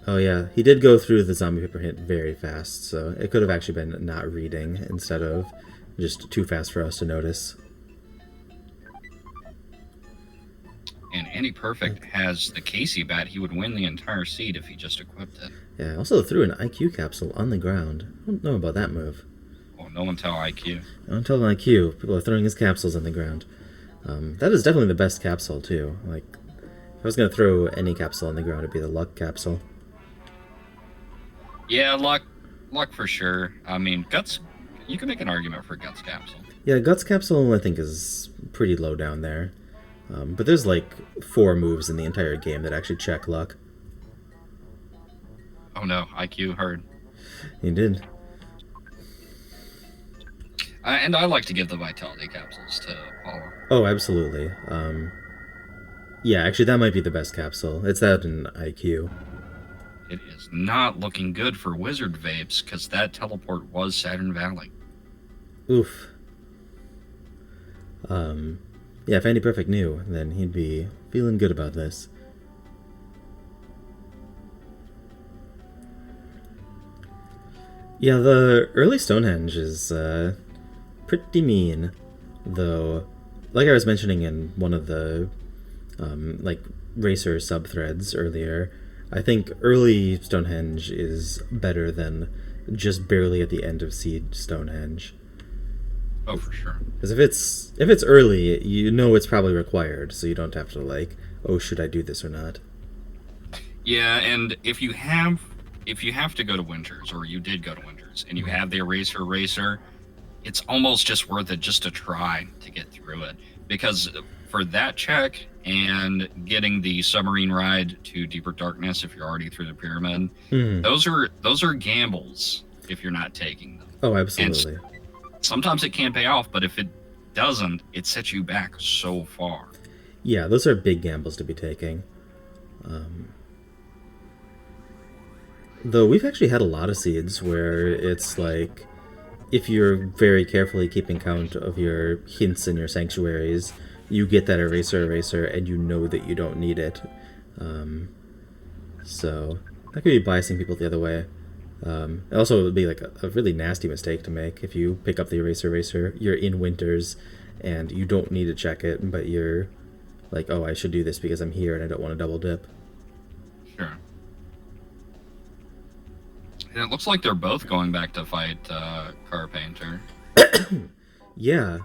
Oh yeah, he did go through the zombie paper hint very fast, so it could have actually been not reading instead of just too fast for us to notice. And AndyPerfect has the Casey bat. He would win the entire seed if he just equipped it. Yeah, I also threw an IQ capsule on the ground. I don't know about that move. Oh, no one tell IQ. Don't tell an IQ. People are throwing his capsules on the ground. That is definitely the best capsule, too. Like, if I was going to throw any capsule on the ground, it'd be the luck capsule. Yeah, luck for sure. I mean, guts. You can make an argument for guts capsule. Yeah, Guts capsule, I think, is pretty low down there. But there's like 4 moves in the entire game that actually check luck. Oh no, IQ heard. He did. And I like to give the vitality capsules to Paula. Oh, absolutely. Yeah, actually, that might be the best capsule. It's that in IQ. It is not looking good for WizardVapes because that teleport was Saturn Valley. Oof. Yeah, if AndyPerfect knew, then he'd be feeling good about this. Yeah, the early Stonehenge is pretty mean, though. Like I was mentioning in one of the like racer subthreads earlier, I think early Stonehenge is better than just barely at the end of Seed Stonehenge. Oh, for sure. Because if it's early, you know it's probably required, so you don't have to like, oh, should I do this or not? Yeah, and if you have to go to Winters, or you did go to Winters, and you have the Eraser Racer, it's almost just worth it just to try to get through it. Because for that check and getting the submarine ride to Deeper Darkness if you're already through the pyramid, those are gambles if you're not taking them. Oh, absolutely. And sometimes it can pay off, but if it doesn't, it sets you back so far. Yeah, those are big gambles to be taking. Though we've actually had a lot of seeds where it's like, if you're very carefully keeping count of your hints and your sanctuaries, you get that eraser, and you know that you don't need it. So that could be biasing people the other way. Also, it would be like a really nasty mistake to make if you pick up the eraser, you're in Winters, and you don't need to check it, but you're like, oh, I should do this because I'm here and I don't want to double dip. Sure. And it looks like they're both going back to fight Car Painter. Yeah,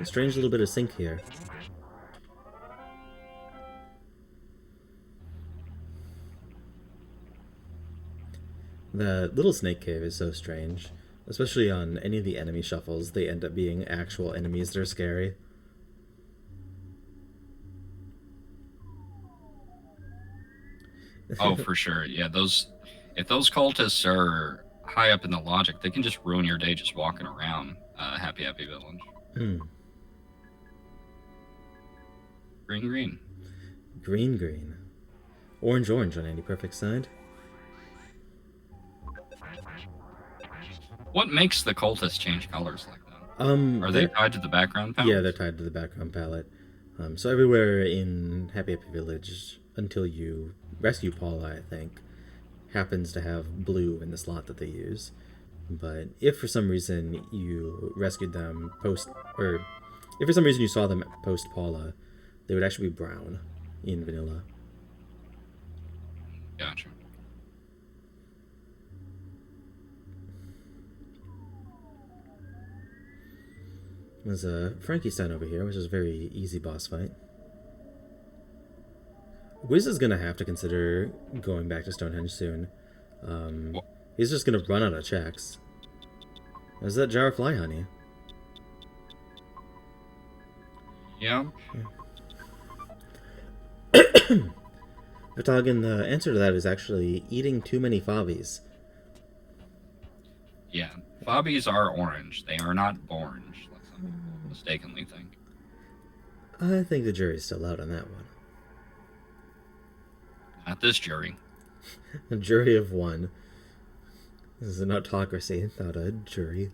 strange little bit of sync here. The little snake cave is so strange. Especially on any of the enemy shuffles, they end up being actual enemies that are scary. Oh, for sure. Yeah, if those cultists are high up in the logic, they can just ruin your day just walking around Happy Village. Green. Green. Orange on AndyPerfect's side. What makes the cultists change colors like that? Are they tied to the background palette? Yeah, they're tied to the background palette. So everywhere in Happy Village, until you rescue Paula, I think, happens to have blue in the slot that they use. But if for some reason you rescued them if for some reason you saw them post Paula, they would actually be brown in vanilla. Gotcha. There's a Frankenstein over here, which is a very easy boss fight. Wiz is gonna have to consider going back to Stonehenge soon. He's just gonna run out of checks. There's that jar of fly honey. Yeah. Vatagan, the answer to that is actually eating too many Favies. Yeah. Favies are orange. They are not orange, like some people mistakenly think. I think the jury's still out on that one. Not this jury. A jury of one. This is an autocracy, not a jury.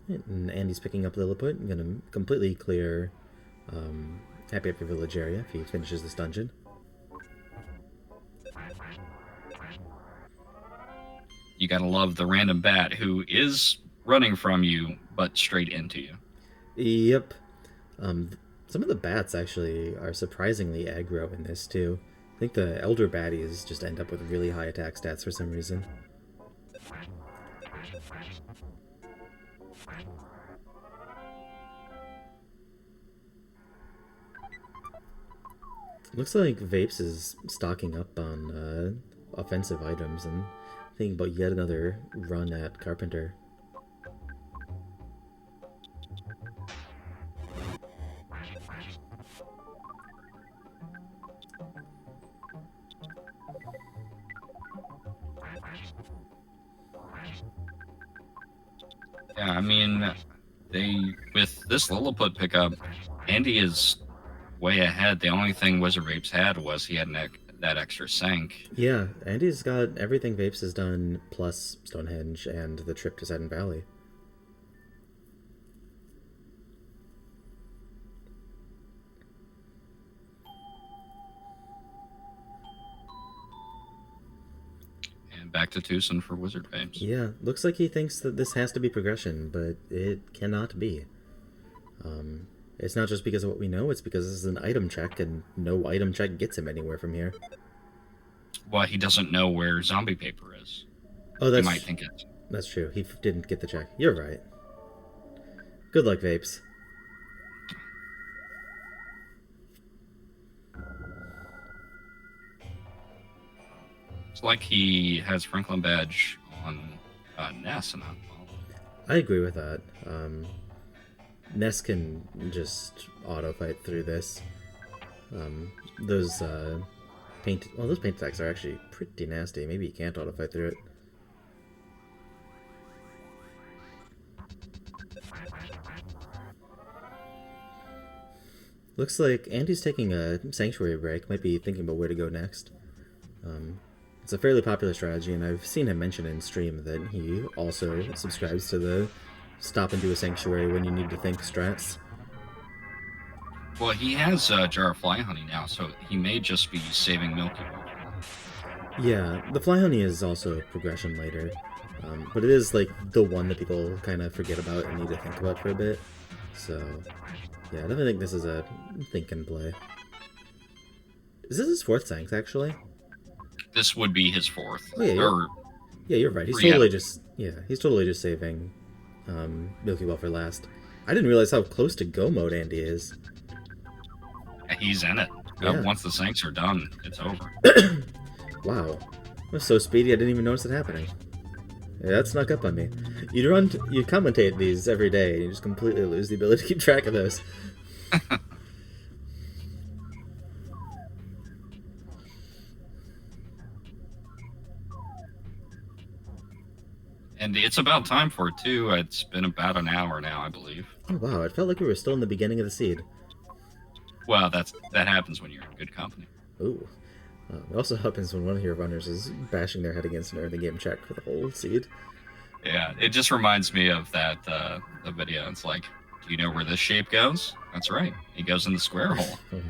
And Andy's picking up Lilliput. I'm gonna completely clear Happy Village area if he finishes this dungeon. You gotta love the random bat who is running from you, but straight into you. Yep. Some of the bats actually are surprisingly aggro in this too. I think the elder baddies just end up with really high attack stats for some reason. Looks like Vapes is stocking up on offensive items and thinking about yet another run at Carpenter. Yeah, I mean, with this Lilliput pickup, Andy is way ahead. The only thing WizardVapes had was he had that extra sync. Yeah, Andy's got everything Vapes has done, plus Stonehenge and the trip to Satin Valley. And back to Tucson for WizardVapes. Yeah, looks like he thinks that this has to be progression, but it cannot be. It's not just because of what we know, it's because this is an item check, and no item check gets him anywhere from here. Well, he doesn't know where zombie paper is. Oh, he might think it. That's true. He didn't get the check. You're right. Good luck, Vapes. It's like he has Franklin badge on Ness and not. I agree with that. Ness can just auto fight through this. Those paint attacks are actually pretty nasty. Maybe you can't auto fight through it. Looks like Andy's taking a sanctuary break. Might be thinking about where to go next. It's a fairly popular strategy, and I've seen him mention in stream that he also subscribes to the stop and do a sanctuary when you need to think strats. Well, he has Jar of Fly Honey now, so he may just be saving Milky Way. Yeah, the Fly Honey is also progression later, but it is like the one that people kind of forget about and need to think about for a bit. So, yeah, I definitely think this is a think and play. Is this his fourth Sanks, actually? This would be his fourth. Oh, yeah, yeah, you're right. He's totally he's totally just saving Milky Way for last. I didn't realize how close to go mode Andy is. He's in it. Yeah. Once the Sanks are done, it's over. Wow. That was so speedy I didn't even notice it happening. Yeah, that snuck up on me. You commentate these every day and you just completely lose the ability to keep track of those. And it's about time for it, too. It's been about an hour now, I believe. Oh, wow. It felt like we were still in the beginning of the seed. Well, that happens when you're in good company. Ooh. It also happens when one of your runners is bashing their head against an early game check for the whole seed. Yeah, it just reminds me of that the video. It's like, do you know where this shape goes? That's right. It goes in the square hole. Oh,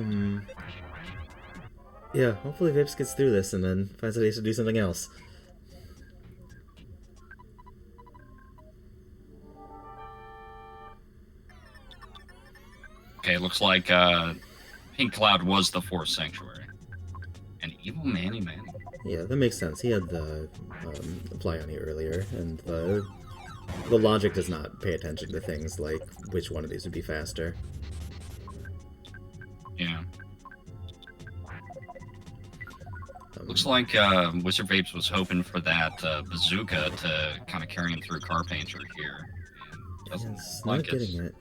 no. Yeah, hopefully Vapes gets through this and then finds ways to do something else. Okay, looks like Pink Cloud was the fourth sanctuary. An evil Manny. Yeah, that makes sense. He had the Fly Honey earlier, and the logic does not pay attention to things like which one of these would be faster. Yeah. Looks like WizardVapes was hoping for that bazooka to kind of carry him through Carpainter here. Doesn't it's like not getting it.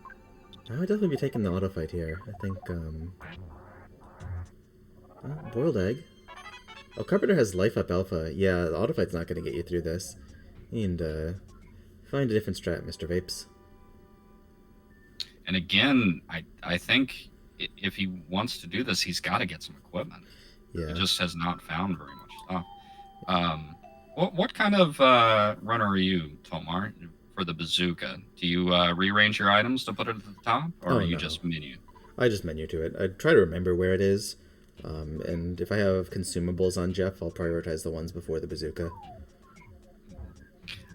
I would definitely be taking the auto fight here. I think, boiled egg. Oh, Carpenter has life up alpha. Yeah, the auto fight's not going to get you through this. And, find a different strat, Mr. Vapes. And again, I think if he wants to do this, he's got to get some equipment. Yeah. He just has not found very much stuff. What kind of runner are you, Tomar, for the bazooka? Do you rearrange your items to put it at the top, or are you just menu? I just menu to it. I try to remember where it is, and if I have consumables on Jeff, I'll prioritize the ones before the bazooka.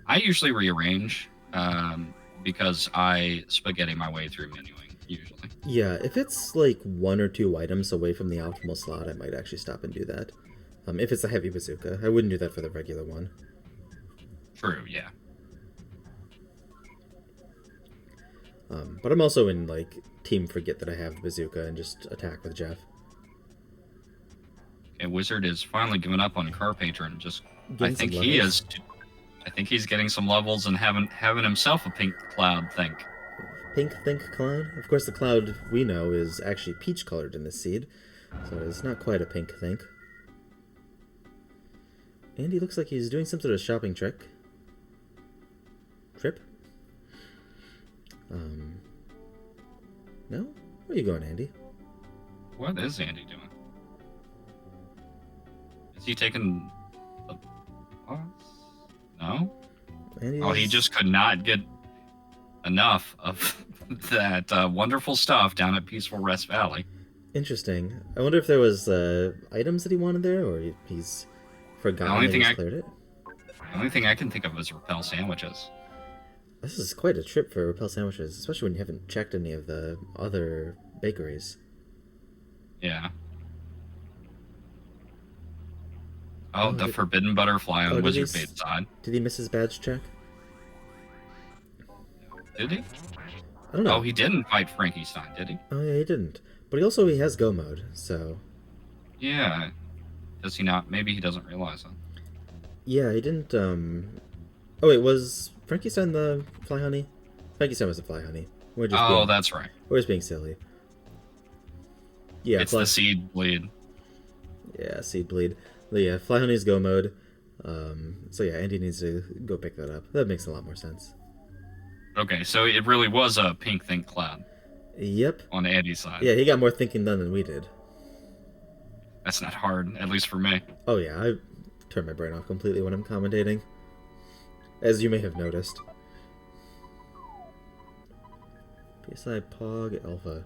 I usually rearrange because I spaghetti my way through menuing. usually. Yeah, if it's like 1 or 2 items away from the optimal slot, I might actually stop and do that. If it's a heavy bazooka, I wouldn't do that for the regular one. True, yeah. But I'm also in like team forget that I have the bazooka and just attack with Jeff. Okay, Wizard is finally giving up on Car Painter and just. Getting I think some he levels. is. I think he's getting some levels and having himself a pink cloud think. Pink think cloud. Of course, the cloud we know is actually peach colored in this seed, so it's not quite a pink think. Andy looks like he's doing some sort of shopping trip. No? Where are you going, Andy? What is Andy doing? Is he taking the pause? No? Andy Oh, he just could not get enough of that wonderful stuff down at Peaceful Rest Valley. Interesting. I wonder if there was items that he wanted there, or he's forgotten that he's cleared it. The only thing I can think of is Repel sandwiches. This is quite a trip for Repel sandwiches, especially when you haven't checked any of the other bakeries. Yeah. Oh, the Forbidden Butterfly on WizardVapes side. Did he miss his badge check? Did he? I don't know. Oh, he didn't fight Frankenstein, did he? Oh, yeah, he didn't. But he has go mode, so... Yeah. Does he not? Maybe he doesn't realize that. Yeah, he didn't, Oh, wait, was Frankenstein the Fly Honey? Frankenstein was the Fly Honey. That's right. We're just being silly. Yeah, it's the Seed Bleed. Yeah, Seed Bleed. But yeah, Fly Honey's go mode. So yeah, Andy needs to go pick that up. That makes a lot more sense. Okay, so it really was a pink think cloud. Yep. On Andy's side. Yeah, he got more thinking done than we did. That's not hard, at least for me. Oh yeah, I turn my brain off completely when I'm commentating. As you may have noticed. PSI Pog Alpha.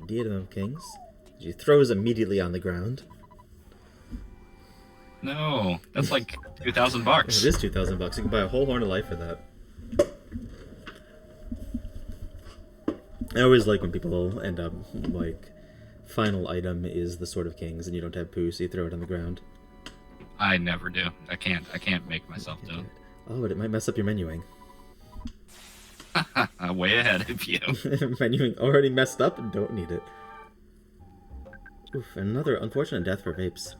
Diadem of Kings. She throws immediately on the ground. No, that's like $2,000. It is $2,000. You can buy a whole Horn of Life for that. I always like when people end up like final item is the Sword of Kings and you don't have poo, so you throw it on the ground. I never do. I can't make myself do it. Oh, but it might mess up your menuing. Way ahead of you. Menuing already messed up and don't need it. Oof, another unfortunate death for Vapes.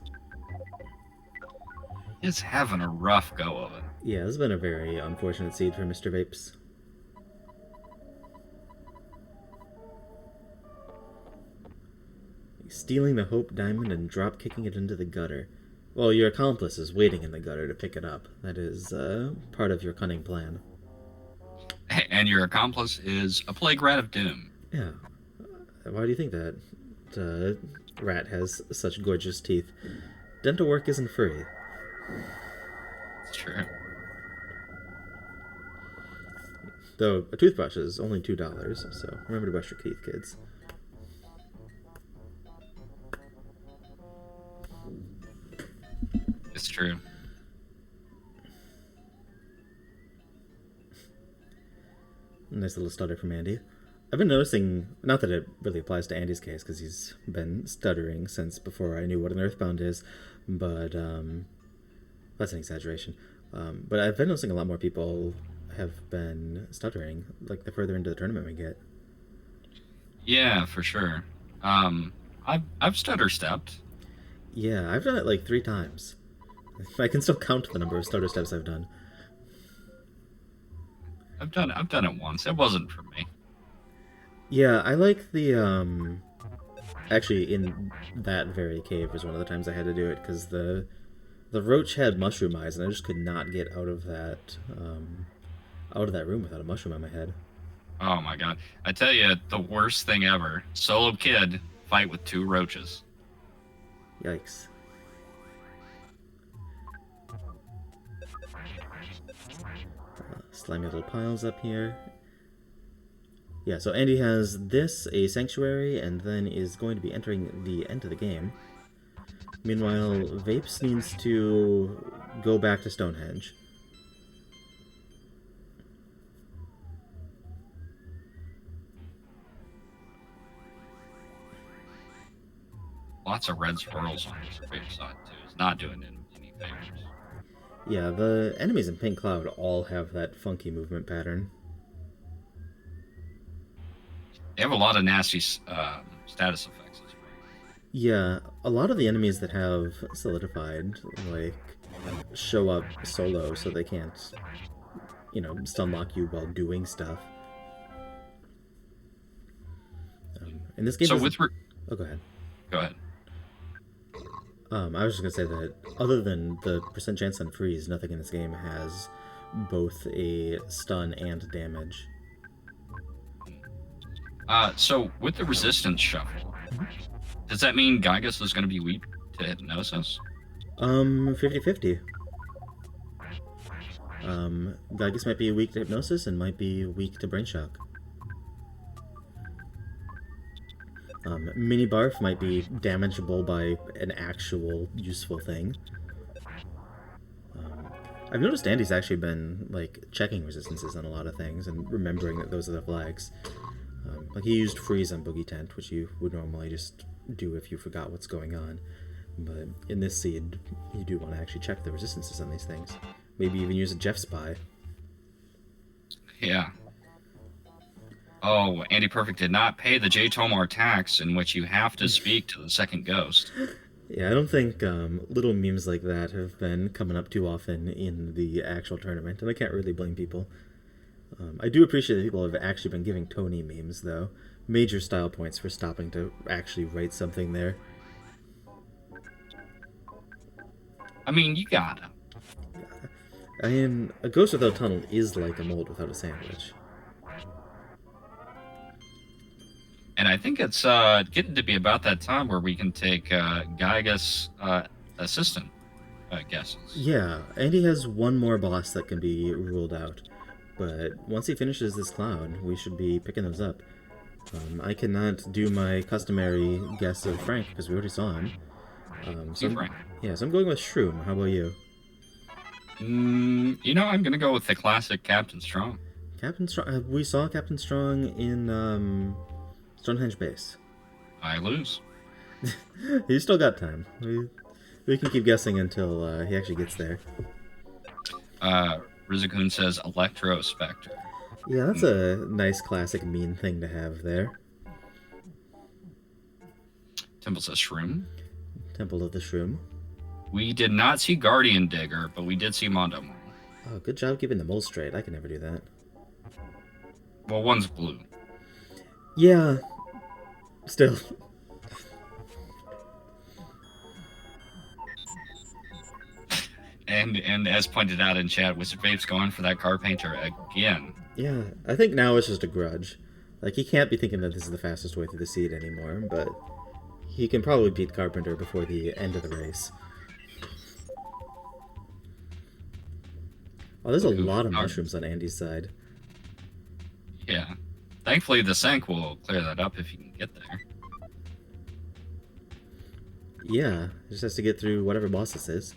He's having a rough go of it. Yeah, this has been a very unfortunate seed for Mr. Vapes. Stealing the Hope Diamond and drop kicking it into the gutter. Well, your accomplice is waiting in the gutter to pick it up. That is part of your cunning plan. And your accomplice is a plague rat of doom. Yeah. Why do you think that rat has such gorgeous teeth? Dental work isn't free. It's true. Though a toothbrush is only $2, so remember to brush your teeth, kids. It's true. Nice little stutter from Andy. I've been noticing, not that it really applies to Andy's case, because he's been stuttering since before I knew what an Earthbound is, but that's an exaggeration. But I've been noticing a lot more people have been stuttering, like the further into the tournament we get. Yeah, for sure. I've stutter stepped. Yeah, I've done it like 3 times. I can still count the number of stutter steps I've done. I've done it once. It wasn't for me. Yeah, I like the actually in that very cave was one of the times I had to do it because the roach had mushroom eyes and I just could not get out of that room without a mushroom on my head. Oh my god. I tell you, the worst thing ever. Solo kid fight with 2 roaches. Yikes. Slimy little piles up here. Yeah, so Andy has this, a sanctuary, and then is going to be entering the end of the game. Meanwhile, Vapes needs to go back to Stonehenge. lots of red swirls on WizardVapes side too. It's not doing it any favors. Yeah, the enemies in Pink Cloud all have that funky movement pattern. They have a lot of nasty status effects as well. Yeah, a lot of the enemies that have solidified, like, show up solo so they can't, stun lock you while doing stuff. In this game, so oh, go ahead. Go ahead. I was just gonna say that other than the percent chance on freeze, nothing in this game has both a stun and damage. So with the resistance shuffle, does that mean Gygas is going to be weak to hypnosis? 50-50. Gygas might be weak to hypnosis and might be weak to brain shock. Mini Barf might be damageable by an actual useful thing. I've noticed Andy's actually been like checking resistances on a lot of things and remembering that those are the flags. Like he used freeze on Boogie Tent, which you would normally just do if you forgot what's going on. But in this seed, you do want to actually check the resistances on these things. Maybe even use a Jeff Spy. Yeah. Oh, AndyPerfect did not pay the J. Tomar tax, in which you have to speak to the second ghost. Yeah, I don't think little memes like that have been coming up too often in the actual tournament, and I can't really blame people. I do appreciate that people have actually been giving Tony memes, though. Major style points for stopping to actually write something there. I mean, you gotta. I mean, a ghost without tunnel is like a mold without a sandwich. And I think it's getting to be about that time where we can take Gygas assistant guesses. Yeah, Andy has one more boss that can be ruled out. But once he finishes this cloud, we should be picking those up. I cannot do my customary guess of Frank because we already saw him. Frank. Yeah, so I'm going with Shroom. How about you? I'm going to go with the classic Captain Strong. Captain Strong. We saw Captain Strong in Stonehenge Base. I lose. He's still got time. We can keep guessing until he actually gets there. Rizikun says Electro Spectre. Yeah, that's a nice classic mean thing to have there. Temple says Shroom. Temple of the Shroom. We did not see Guardian Digger, but we did see Mondo Mole. Oh, good job keeping the mole straight. I can never do that. Well, one's blue. Yeah. Still. And as pointed out in chat, WizardVapes going for that Carpainter again. Yeah, I think now it's just a grudge. Like, he can't be thinking that this is the fastest way through the seed anymore, but he can probably beat Carpenter before the end of the race. Oh, there's a lot of mushrooms on Andy's side. Yeah. Thankfully, the Sank will clear that up if you can get there. Yeah, just has to get through whatever boss this is.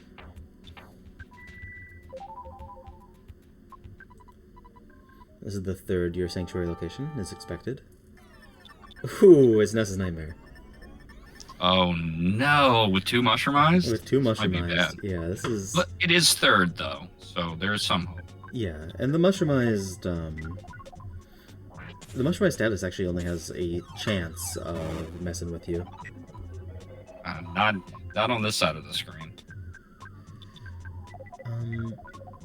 This is the third Your Sanctuary location, as expected. Ooh, it's Ness's Nightmare. Oh no, with 2 mushroom eyes? With 2 mushroom eyes. Yeah, this is... But it is third, though, so there's some hope. Yeah, and the mushroomized, the mushroomized status actually only has a chance of messing with you. Not on this side of the screen.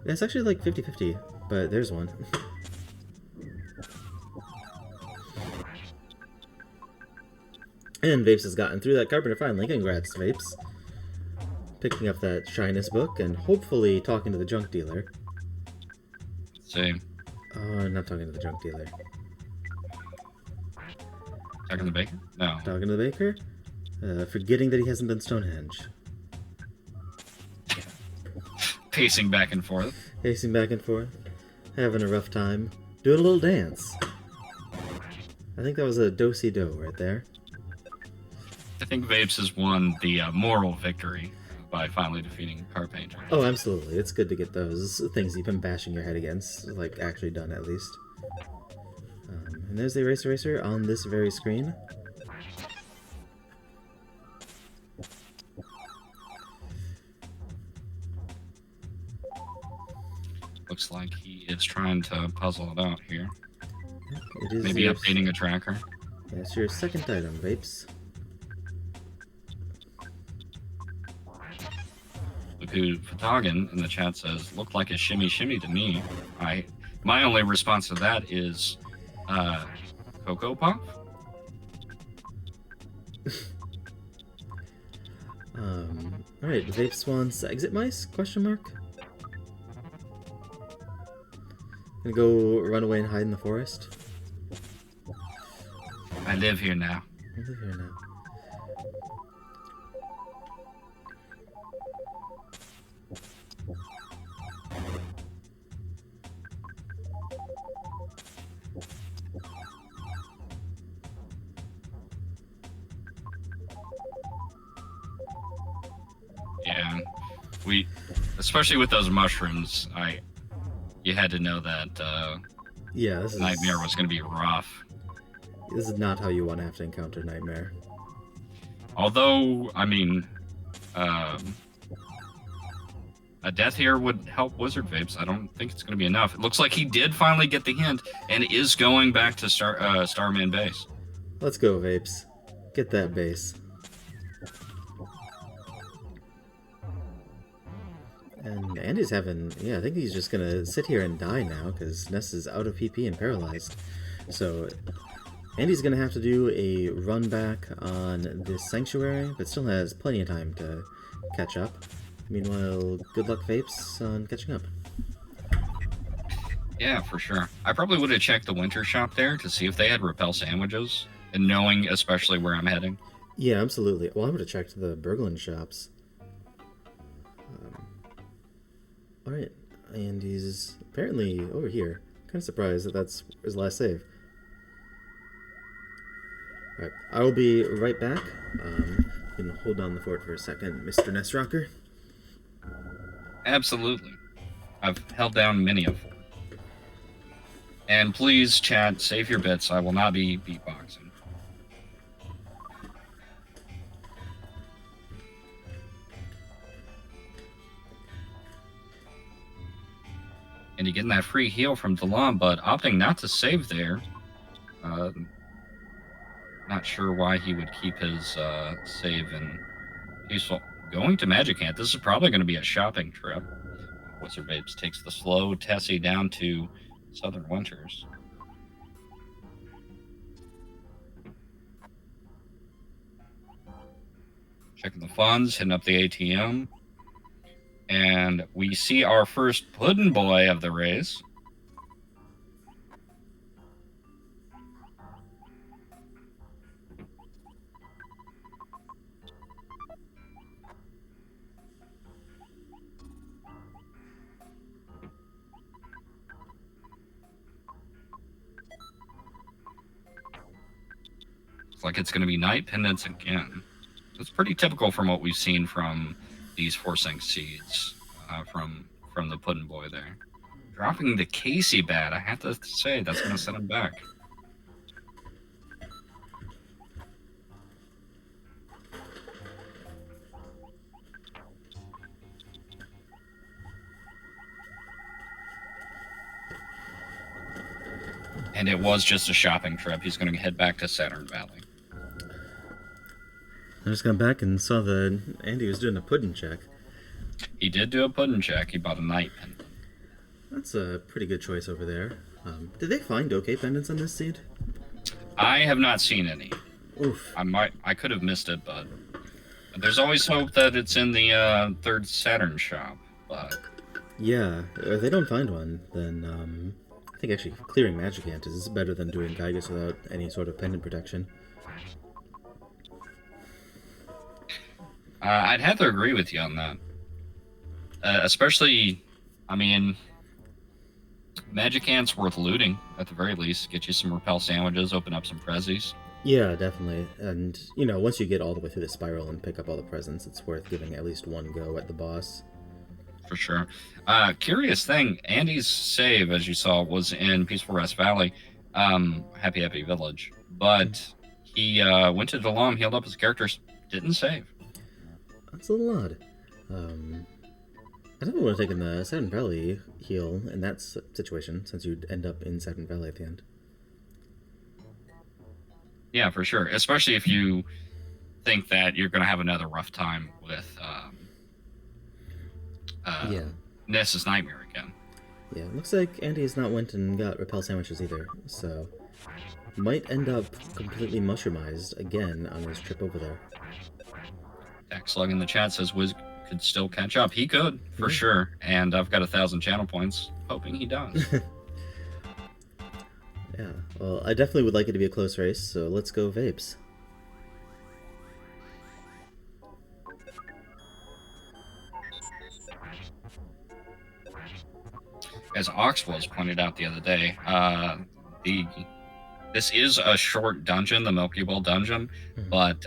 It's actually like 50-50, but there's one. And Vapes has gotten through that Carpenter finally. Congrats, Vapes. Picking up that Shyness book and hopefully talking to the junk dealer. Same. Oh, not talking to the junk dealer. Talking to the baker? No. Talking to the baker? Forgetting that he hasn't done Stonehenge. Pacing back and forth. Pacing back and forth. Having a rough time. Doing a little dance. I think that was a do-si-do right there. I think Vapes has won the moral victory by finally defeating Carpainter. Oh, absolutely. It's good to get those things you've been bashing your head against, like, actually done at least. And there's the Eraser Racer on this very screen. Looks like he is trying to puzzle it out here. It is Maybe updating a tracker. Yeah, it's your second item, Vapes. Who Fatagan in the chat says, looked like a shimmy shimmy to me. My only response to that is Cocoa Puff? Alright, Vapes wants exit mice? Question mark? Gonna go run away and hide in the forest? I live here now. I live here now. Yeah, especially with those mushrooms, you had to know that yeah, this Nightmare was going to be rough. This is not how you want to have to encounter Nightmare. Although, I mean, a death here would help WizardVapes. I don't think it's going to be enough. It looks like he did finally get the hint and is going back to Starman base. Let's go, Vapes. Get that base. And Andy's having... Yeah, I think he's just going to sit here and die now because Ness is out of PP and paralyzed. So Andy's going to have to do a run back on this Sanctuary, but still has plenty of time to catch up. Meanwhile, good luck, Vapes, on catching up. Yeah, for sure. I probably would have checked the winter shop there to see if they had Repel sandwiches, and knowing especially where I'm heading. Yeah, absolutely. Well, I would have checked the Berglund shops. Alright, Andy's apparently over here. Kind of surprised that that's his last save. Alright, I will be right back. You can hold down the fort for a second, Mr. Nestrocker. Absolutely. I've held down many of them. And please, chat, save your bits. I will not be beatboxing. And you getting that free heal from Dalam, but opting not to save there. Not sure why he would keep his save in peaceful. Going to Magic Hand. This is probably going to be a shopping trip. WizardVapes takes the slow Tessie down to Southern Winters. Checking the funds, hitting up the ATM. And we see our first Puddin' Boy of the race. Looks like it's going to be Night Pendants again. It's pretty typical from what we've seen from these Forcing Seeds from the Puddin' Boy there. Dropping the Casey bat, I have to say, that's going to set him back. And it was just a shopping trip. He's going to head back to Saturn Valley. I just got back and saw that Andy was doing a pudding check. He did do a pudding check. He bought a night pendant. That's a pretty good choice over there. Did they find OK pendants on this seed? I have not seen any. Oof. I could have missed it, but there's always hope that it's in the third Saturn shop. But yeah, if they don't find one, then I think actually clearing Magic Ant is better than doing Gygus without any sort of pendant protection. I'd have to agree with you on that. Especially, I mean, Magic Ant's worth looting, at the very least. Get you some Repel sandwiches, open up some prezzies. Yeah, definitely. And, you know, once you get all the way through the spiral and pick up all the presents, it's worth giving at least one go at the boss. For sure. Curious thing, Andy's save, as you saw, was in Peaceful Rest Valley, Happy Happy Village. But he went to Dalam, healed up his characters, didn't save. That's a little odd. I definitely would have taken the Saturn Valley heal in that situation, since you'd end up in Saturn Valley at the end. Yeah, for sure. Especially if you think that you're going to have another rough time with Yeah. Ness's Nightmare again. Yeah, looks like Andy has not went and got repel sandwiches either, so might end up completely mushroomized again on his trip over there. Slug in the chat says Wiz could still catch up. He could, for sure. And I've got 1,000 channel points, hoping he does. Yeah, well, I definitely would like it to be a close race, so let's go Vapes. As Oxwells pointed out the other day, this is a short dungeon, the Milky Well dungeon, but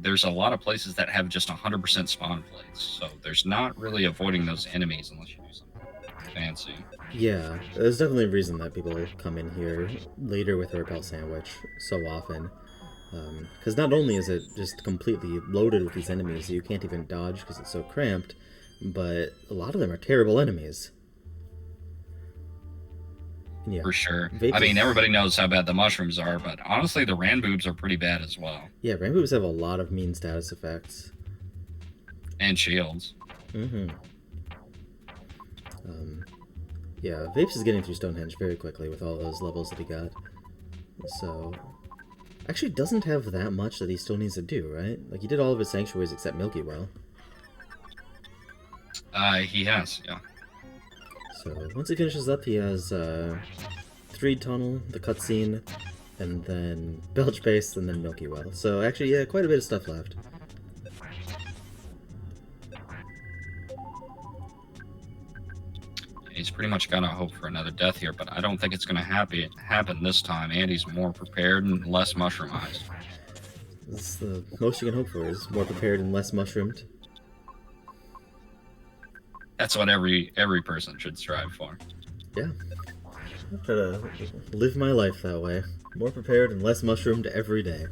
there's a lot of places that have just 100% spawn plates, so there's not really avoiding those enemies unless you do something fancy. Yeah, there's definitely a reason that people come in here later with a repel sandwich so often. Because not only is it just completely loaded with these enemies that you can't even dodge because it's so cramped, but a lot of them are terrible enemies. Yeah. For sure. I mean, everybody knows how bad the mushrooms are, but honestly, the Ranboobs are pretty bad as well. Yeah, Ranboobs have a lot of mean status effects. And shields. Yeah, Vapes is getting through Stonehenge very quickly with all those levels that he got. So, actually doesn't have that much that he still needs to do, right? Like, he did all of his sanctuaries except Milky Well. He has, yeah. So, once he finishes up, he has, Threed Tunnel, the cutscene, and then Belch Base, and then Milky Well. So, actually, yeah, quite a bit of stuff left. He's pretty much got to hope for another death here, but I don't think it's going to happen this time. Andy's more prepared and less mushroomized. That's the most you can hope for, is more prepared and less mushroomed. That's what every person should strive for. Yeah. I try to live my life that way. More prepared and less mushroomed every day.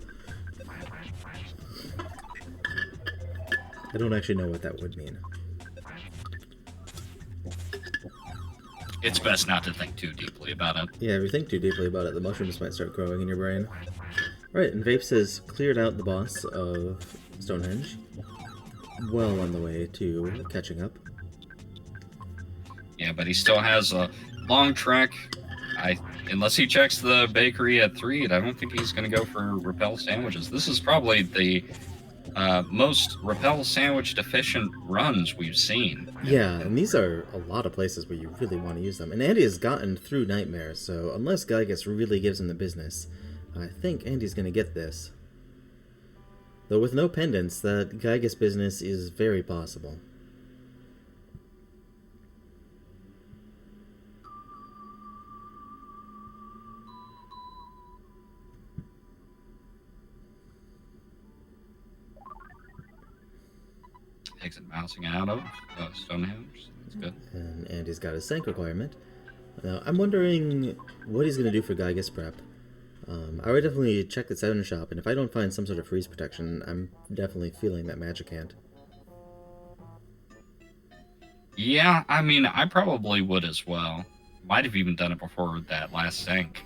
I don't actually know what that would mean. It's best not to think too deeply about it. Yeah, if you think too deeply about it, the mushrooms might start growing in your brain. Right, and Vapes has cleared out the boss of Stonehenge. Well on the way to catching up. Yeah, but he still has a long trek. Unless he checks the bakery at Threed, I don't think he's going to go for repel sandwiches. This is probably the most repel sandwich deficient runs we've seen. Yeah, and these are a lot of places where you really want to use them. And Andy has gotten through Nightmare, so unless Gygas really gives him the business, I think Andy's going to get this. Though with no pendants, that Gygas business is very possible. Exit mousing out of Stonehenge. That's good. And Andy's got his Sank requirement. Now, I'm wondering what he's going to do for Gygas prep. I would definitely check the Saturn shop, and if I don't find some sort of freeze protection, I'm definitely feeling that Magic Hand. Yeah, I mean, I probably would as well. Might have even done it before that last Sank.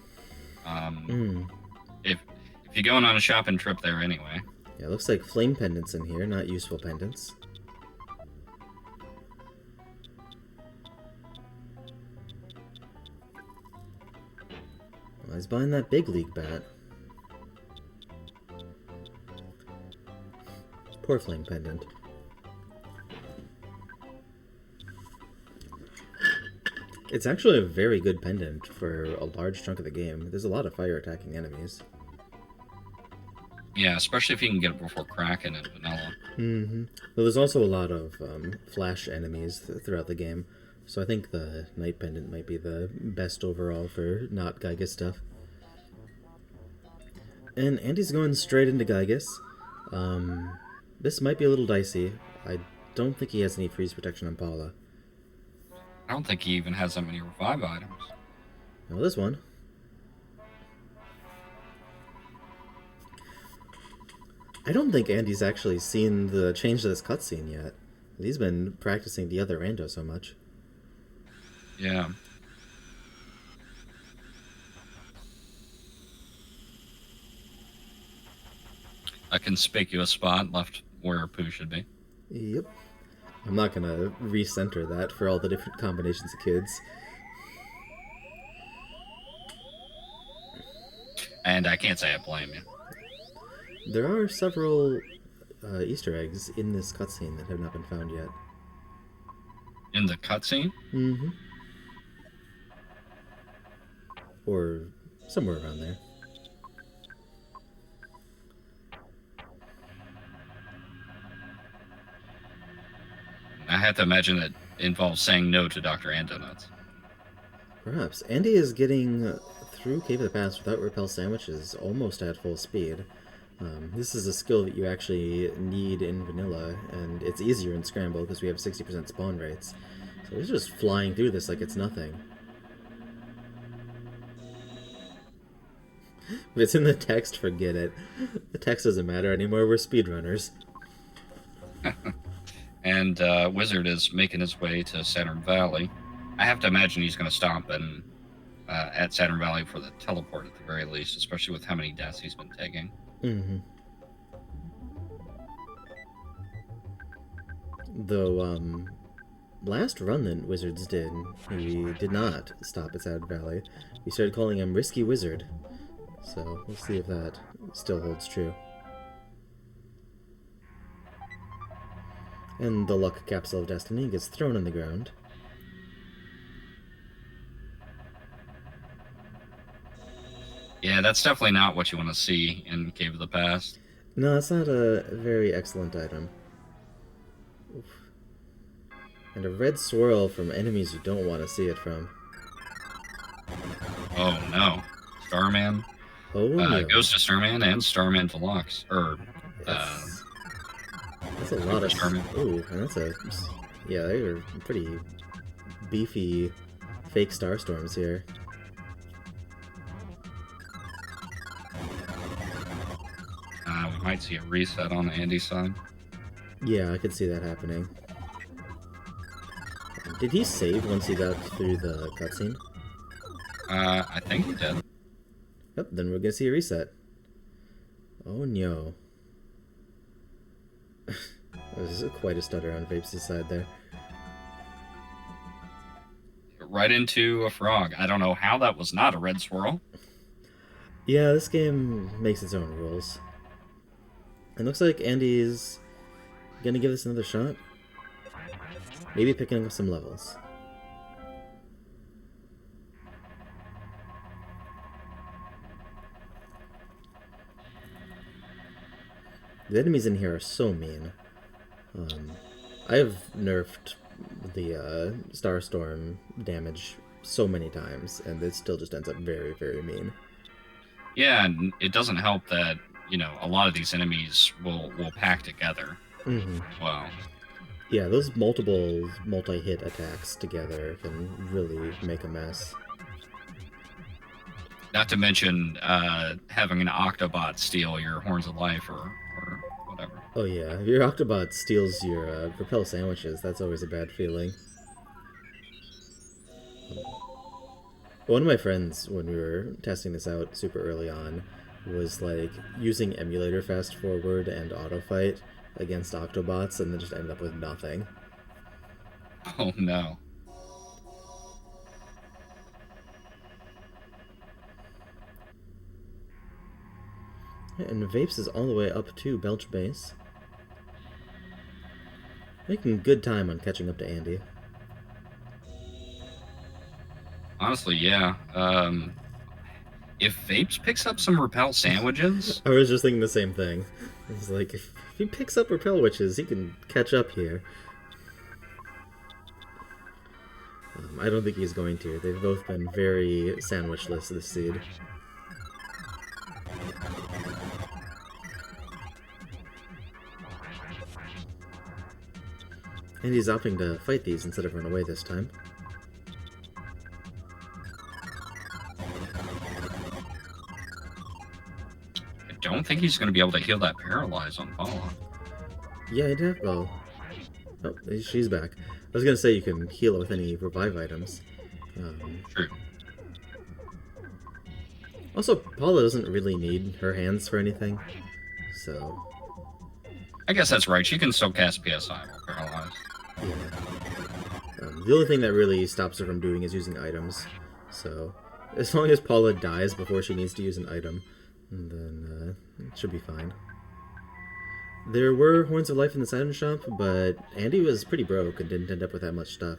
If you're going on a shopping trip there anyway. Yeah, looks like flame pendants in here, not useful pendants. Well, he's buying that big league bat. Poor flame pendant. It's actually a very good pendant for a large chunk of the game. There's a lot of fire attacking enemies. Yeah, especially if you can get it before Kraken and Vanilla. But there's also a lot of flash enemies throughout the game, so I think the Night Pendant might be the best overall for not Gygas stuff. And Andy's going straight into Gygas. This might be a little dicey. I don't think he has any freeze protection on Paula. I don't think he even has that many revive items. Well, this one. I don't think Andy's actually seen the change to this cutscene yet. He's been practicing the other rando so much. Yeah. A conspicuous spot left where Pooh should be. Yep. I'm not gonna recenter that for all the different combinations of kids. And I can't say I blame you. There are several Easter eggs in this cutscene that have not been found yet. In the cutscene? Mm-hmm. Or somewhere around there. I have to imagine that involves saying no to Dr. Andonuts. Perhaps. Andy is getting through Cave of the Past without repel sandwiches almost at full speed. This is a skill that you actually need in vanilla, and it's easier in Scramble because we have 60% spawn rates. So he's just flying through this like it's nothing. If it's in the text, forget it. The text doesn't matter anymore, we're speedrunners. And Wizard is making his way to Saturn Valley. I have to imagine he's going to stop at Saturn Valley for the teleport at the very least, especially with how many deaths he's been taking. Mm-hmm. Though, last run that Wizards did, he did not stop at Saturn Valley. We started calling him Risky Wizard. So, we'll see if that still holds true. And the Luck Capsule of Destiny gets thrown on the ground. Yeah, that's definitely not what you want to see in Cave of the Past. No, it's not a very excellent item. Oof. And a red swirl from enemies you don't want to see it from. Oh no. Starman. Oh no. Goes to Starman and Starman Deluxe. That's a lot of... Starman. Ooh, and that's a... Yeah, they are pretty beefy fake Starstorms here. We might see a reset on Andy's side. Yeah, I could see that happening. Did he save once he got through the cutscene? I think he did. Yep, then we're gonna see a reset. Oh no. This is quite a stutter on Vapes' side there. Right into a frog. I don't know how that was not a red swirl. Yeah, this game makes its own rules. It looks like Andy's gonna give this another shot. Maybe picking up some levels. The enemies in here are so mean. I've nerfed the Starstorm damage so many times, and it still just ends up very, very mean. Yeah, and it doesn't help that, you know, a lot of these enemies will pack together. Mm-hmm. Wow. Yeah, those multi-hit attacks together can really make a mess. Not to mention having an Octobot steal your Horns of Life or whatever. Oh yeah, if your Octobot steals your repel sandwiches, that's always a bad feeling. One of my friends, when we were testing this out super early on, was like using emulator fast forward and auto fight against Octobots, and then just ended up with nothing. Oh no. And Vapes is all the way up to Belch Base. Making good time on catching up to Andy. Honestly, yeah. If Vapes picks up some repel sandwiches... I was just thinking the same thing. It's like, if he picks up repel witches, he can catch up here. I don't think he's going to. They've both been very sandwichless this seed. And he's opting to fight these instead of run away this time. I don't think he's going to be able to heal that paralyze on Paula. Yeah, he'd have... Well, Oh, she's back. I was gonna say you can heal with any revive items. True. Also, Paula doesn't really need her hands for anything, so... I guess that's right. She can still cast PSI while paralyzed. Yeah. The only thing that really stops her from doing is using items. So, as long as Paula dies before she needs to use an item, then it should be fine. There were Horns of Life in this item shop, but Andy was pretty broke and didn't end up with that much stuff.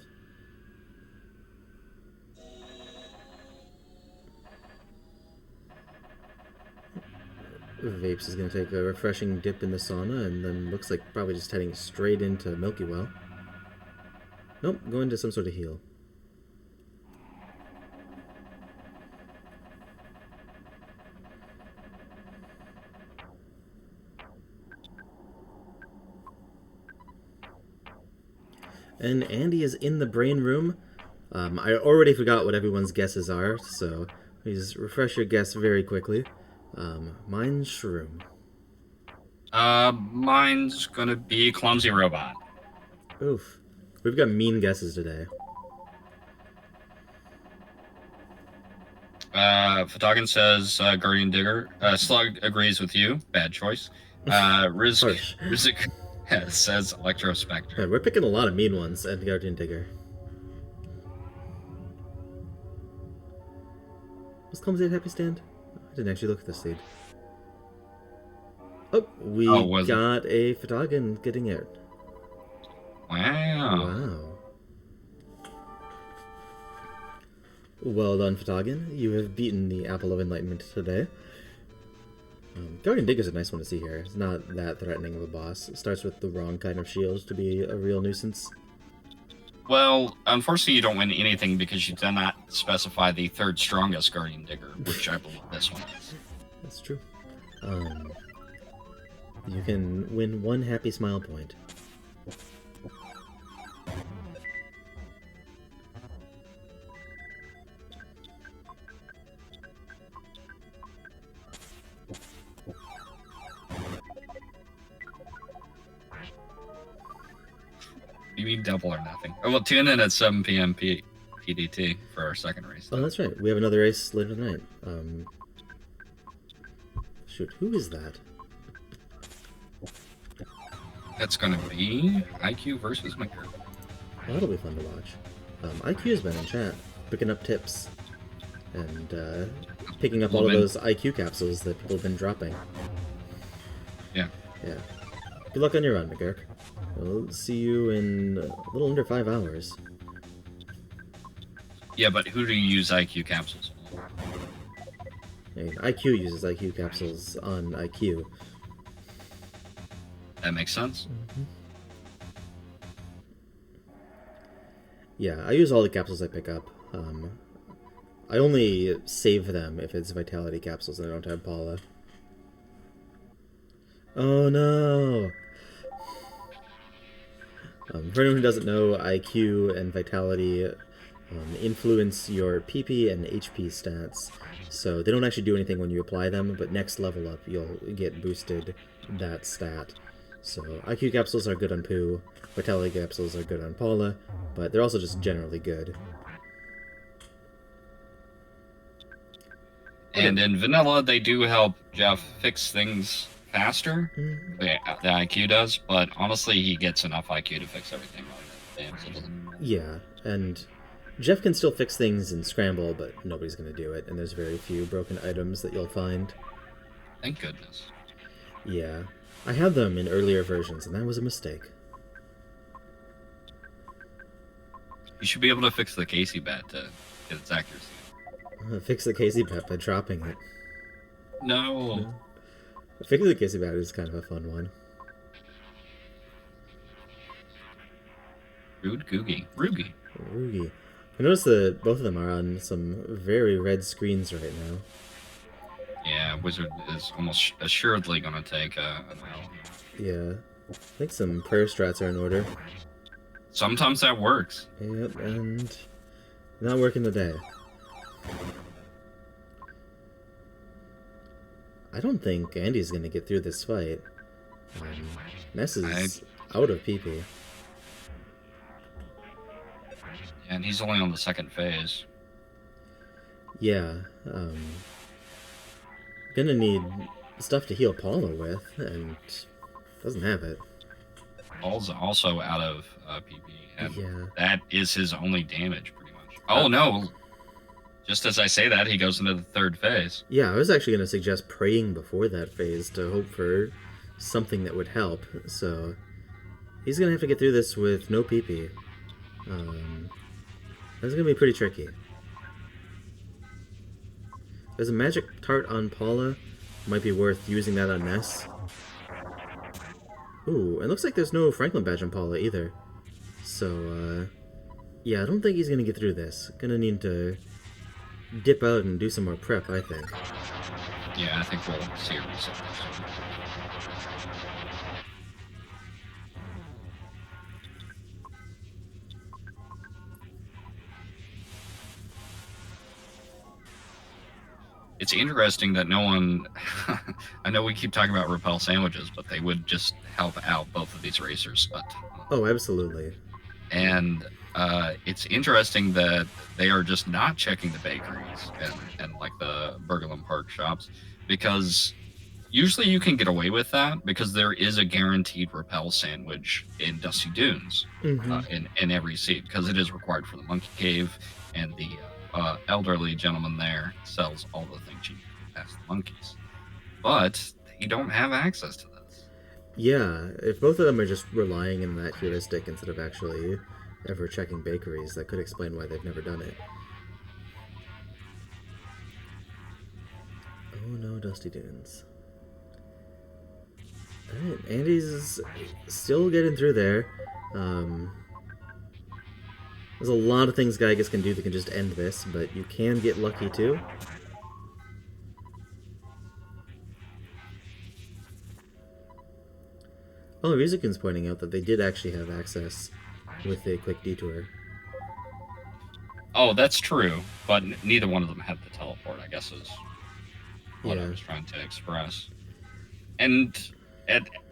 Vapes is going to take a refreshing dip in the sauna and then looks like probably just heading straight into Milky Well. Nope, going to some sort of heal. And Andy is in the brain room. I already forgot what everyone's guesses are, so please refresh your guess very quickly. Mine's Shroom. Mine's gonna be Clumsy Robot. Oof. We've got mean guesses today. Fatagan says Guardian Digger. Slug agrees with you. Bad choice. Rizik says Electro Spectre. Yeah, we're picking a lot of mean ones and Guardian Digger. Was Clumsy at Happy Stand? I didn't actually look at this lead. Oh, we got a Fatagan getting it. Wow. Well done, Fatagan. You have beaten the Apple of Enlightenment today. Guardian Digger's a nice one to see here. It's not that threatening of a boss. It starts with the wrong kind of shield to be a real nuisance. Well, unfortunately you don't win anything because you did not specify the third strongest Guardian Digger, which I believe this one is. That's true. You can win one happy smile point. You mean double or nothing? Oh, well, tune in at 7 p.m. PDT for our second race. Oh, that's right. We have another race later tonight. Shoot, who is that? That's going to be IQ versus Maker. Well, that'll be fun to watch. IQ has been in chat, picking up tips, and picking up all of those IQ capsules that people have been dropping. Yeah. Yeah. Good luck on your run, McGurk. We'll see you in a little under 5 hours. Yeah, but who do you use IQ capsules for? I mean, IQ uses IQ capsules on IQ. That makes sense. Mm-hmm. Yeah, I use all the capsules I pick up. I only save them if it's Vitality capsules and I don't have Paula. Oh no! For anyone who doesn't know, IQ and Vitality influence your PP and HP stats. So they don't actually do anything when you apply them, but next level up you'll get boosted that stat. So IQ capsules are good on Pooh, Vitality capsules are good on Paula, but they're also just generally good. And in vanilla, they do help Jeff fix things faster. The IQ does, but honestly, he gets enough IQ to fix everything. Yeah, and Jeff can still fix things in Scramble, but nobody's going to do it, and there's very few broken items that you'll find. Thank goodness. Yeah, I had them in earlier versions, and that was a mistake. You should be able to fix the Casey bat to get its accuracy. Fix the Casey bat by dropping it. No. Fixing the Casey bat is kind of a fun one. Rugi. Rugi. I noticed that both of them are on some very red screens right now. Yeah, Wizard is almost assuredly going to take an L. Yeah. I think some prayer strats are in order. Sometimes that works. Yep, and not working today. I don't think Andy's gonna get through this fight. Ness is out of PP. And he's only on the second phase. Yeah. Gonna need stuff to heal Paula with, and doesn't have it. Paul's also out of PP, and Yeah. that is his only damage, pretty much. Oh, no. Just as I say that, he goes into the third phase. Yeah, I was actually going to suggest praying before that phase to hope for something that would help. So he's going to have to get through this with no PP. That's going to be pretty tricky. There's a magic tart on Paula. Might be worth using that on Ness. Ooh, it looks like there's no Franklin badge on Paula either. So, yeah, I don't think he's going to get through this. Gonna need to dip out and do some more prep, I think. Yeah, I think we'll see a reset. It's interesting that no one... I know we keep talking about repel sandwiches, but they would just help out both of these racers. But oh, absolutely. And it's interesting that they are just not checking the bakeries and like the Berglund Park shops, because usually you can get away with that because there is a guaranteed repel sandwich in Dusty Dunes in every seat, because it is required for the Monkey Cave, and the elderly gentleman there sells all the things you can pass the monkeys. But they don't have access to this. Yeah, if both of them are just relying on that heuristic instead of actually ever checking bakeries, that could explain why they've never done it. Oh no, Dusty Dunes. Alright, Andy's still getting through there. There's a lot of things Gygas can do that can just end this, but you can get lucky too. Oh, Ryuzukin's pointing out that they did actually have access with a quick detour. Oh, that's true, but neither one of them had the teleport, I guess, is what I was trying to express. And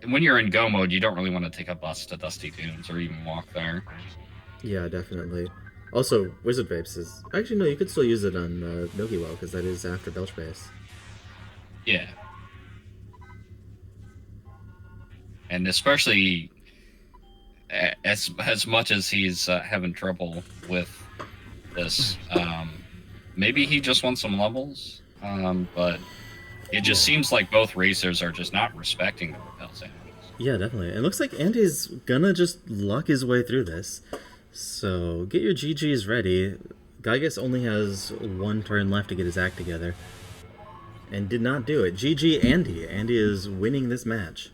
when you're in go mode, you don't really want to take a bus to Dusty Dunes or even walk there. Yeah, definitely. Also, WizardVapes is... Actually, no, you could still use it on Milky Well, because that is after Belch Base. Yeah. And especially as much as he's having trouble with this, maybe he just wants some levels, but it just seems like both racers are just not respecting the repel sandwiches. Yeah, definitely. It looks like Andy's gonna just luck his way through this. So, get your GGs ready. Gygas only has one turn left to get his act together. And did not do it. GG Andy. Andy is winning this match.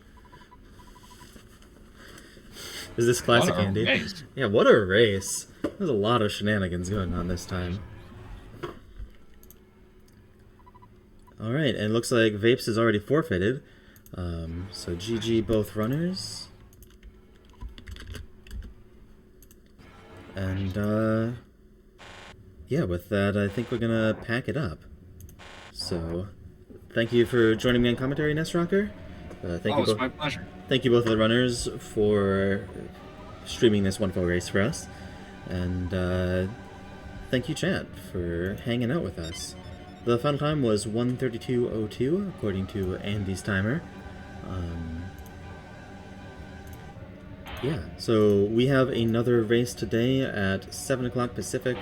Is this classic Andy? Race. Yeah, what a race. There's a lot of shenanigans going on this time. Alright, and it looks like Vapes is already forfeited. So GG both runners. And, yeah, with that, I think we're gonna pack it up. So, thank you for joining me on commentary, Nest Rocker. It's my pleasure. Thank you both of the runners for streaming this wonderful race for us. And, thank you, chat, for hanging out with us. The final time was 1:32:02, according to Andy's timer. Yeah, so we have another race today at 7 o'clock Pacific,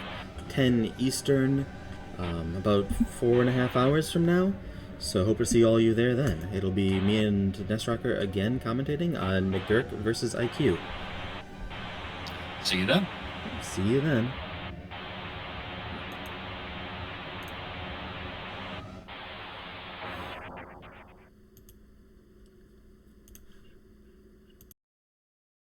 10 Eastern, about 4.5 hours from now. So hope to see all you there then. It'll be me and Nestrocker again commentating on McGurk versus IQ. See you then. See you then.